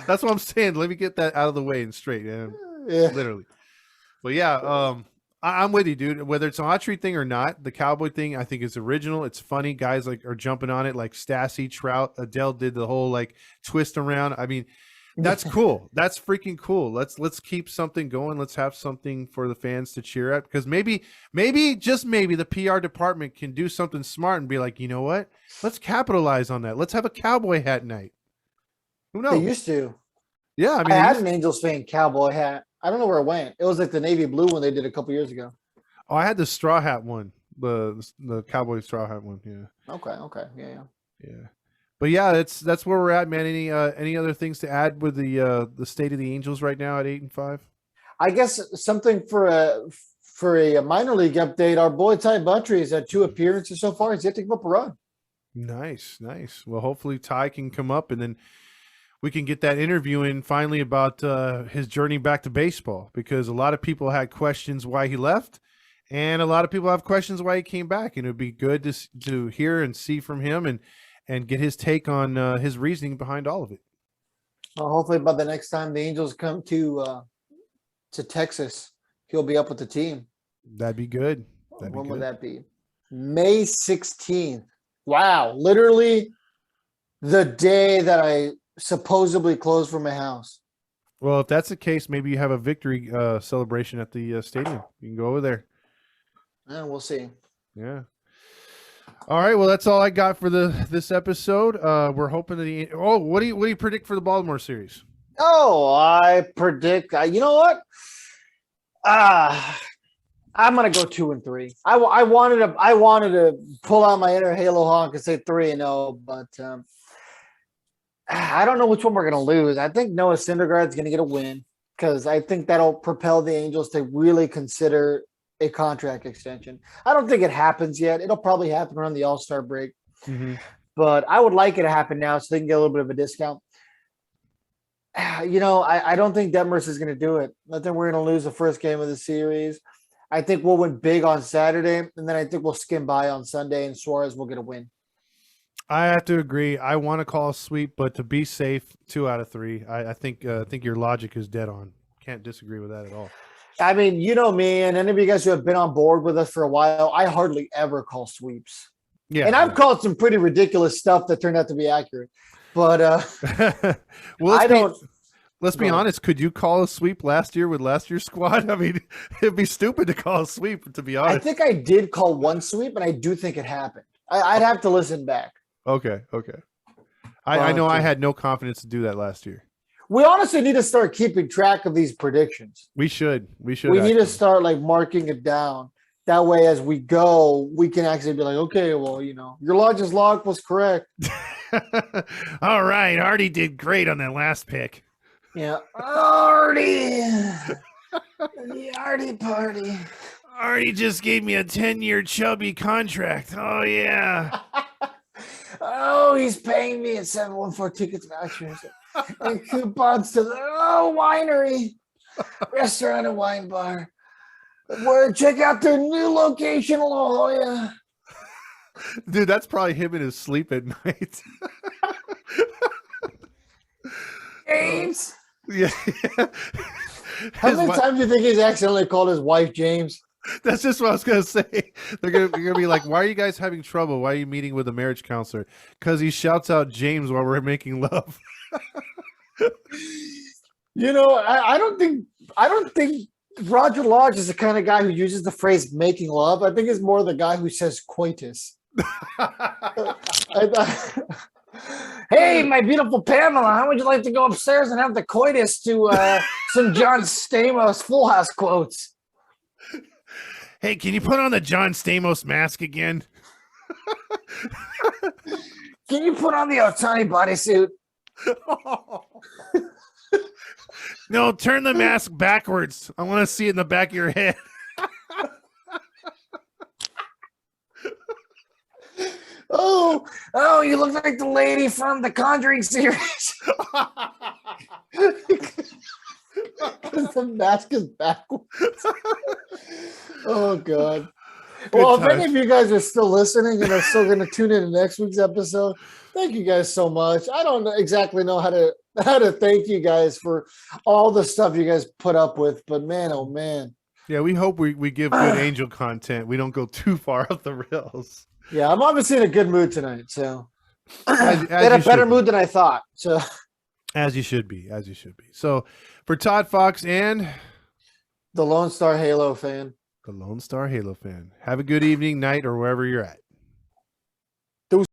That's what I'm saying. Let me get that out of the way and straight. Yeah. Literally. But yeah, I'm with you, dude. Whether it's an Autry thing or not, the Cowboy thing I think is original. It's funny. Guys like are jumping on it, like Stassi, Trout, Adele did the whole like twist around. I mean, that's cool. That's freaking cool. Let's keep something going. Let's have something for the fans to cheer at, because maybe just maybe the PR department can do something smart and be like, you know what? Let's capitalize on that. Let's have a cowboy hat night. Who knows? They used to. Yeah, I mean, I had an Angels fan cowboy hat. I don't know where it went. It was like the navy blue one they did a couple years ago. Oh, I had the straw hat one, the cowboy straw hat one. Yeah. Okay. Yeah. But yeah, that's where we're at, man. Any other things to add with the state of the Angels right now at 8-5? I guess something for a minor league update. Our boy Ty Buttrey has had 2 appearances so far. He's yet to give up a run. Nice. Well, hopefully Ty can come up and then we can get that interview in finally about his journey back to baseball, because a lot of people had questions why he left, and a lot of people have questions why he came back, and it would be good to hear and see from him and get his take on his reasoning behind all of it. Well, hopefully by the next time the Angels come to Texas, he'll be up with the team. That'd be good. When would that be? May 16th. Wow. Literally the day that I supposedly closed from my house. Well, if that's the case, maybe you have a victory celebration at the stadium. You can go over there. And we'll see. Yeah. All right. Well, that's all I got for this episode. We're hoping that what do you predict for the Baltimore series? Oh, I predict. You know what? I'm gonna go 2-3. I wanted to pull out my inner Halo honk and say 3-0, but I don't know which one we're gonna lose. I think Noah Syndergaard's gonna get a win, because I think that'll propel the Angels to really consider a contract extension. I don't think it happens yet. It'll probably happen around the All-Star break. Mm-hmm. But I would like it to happen now so they can get a little bit of a discount. I don't think Detmers is going to do it. I think we're going to lose the first game of the series. I think we'll win big on Saturday, and then I think we'll skim by on Sunday, and Suarez will get a win. I have to agree. I want to call a sweep, but to be safe, 2 out of 3. I think your logic is dead on. Can't disagree with that at all. I mean, you know me, and any of you guys who have been on board with us for a while, I hardly ever call sweeps. Yeah, and I've called some pretty ridiculous stuff that turned out to be accurate. But well, let's be honest. Could you call a sweep last year with last year's squad? I mean, it'd be stupid to call a sweep, to be honest. I think I did call one sweep, and I do think it happened. I'd have to listen back. Okay. I know I had no confidence to do that last year. We honestly need to start keeping track of these predictions. We should. We need to start like marking it down. That way, as we go, we can actually be like, okay, well, your largest log was correct. All right. Artie did great on that last pick. Yeah. Artie. The Artie party. Artie just gave me a 10-year chubby contract. Oh, yeah. Oh, he's paying me at 714 tickets vouchers and coupons to the winery. Restaurant and wine bar. Check out their new location in La Jolla. Dude, that's probably him in his sleep at night. James. Yeah. How many times do you think he's accidentally called his wife James? That's just what I was gonna say. They're gonna be like, "Why are you guys having trouble? Why are you meeting with a marriage counselor?" Because he shouts out James while we're making love. I don't think Roger Lodge is the kind of guy who uses the phrase "making love." I think it's more the guy who says coitus. Hey, my beautiful Pamela, how would you like to go upstairs and have the coitus to some John Stamos Full House quotes? Hey, can you put on the John Stamos mask again? Can you put on the Otani bodysuit? No, turn the mask backwards. I want to see it in the back of your head. Oh, you look like the lady from the Conjuring series. The mask is backwards. Oh, God. Well, if any of you guys are still listening and are still going to tune in to next week's episode, thank you guys so much. I don't exactly know how to thank you guys for all the stuff you guys put up with, but man, oh man. Yeah, we hope we give good Angel content. We don't go too far off the rails. Yeah, I'm obviously in a good mood tonight, so as in a better mood than I thought. So as you should be. So for Todd Fox and the Lone Star Halo fan. The Lone Star Halo fan. Have a good evening, night, or wherever you're at.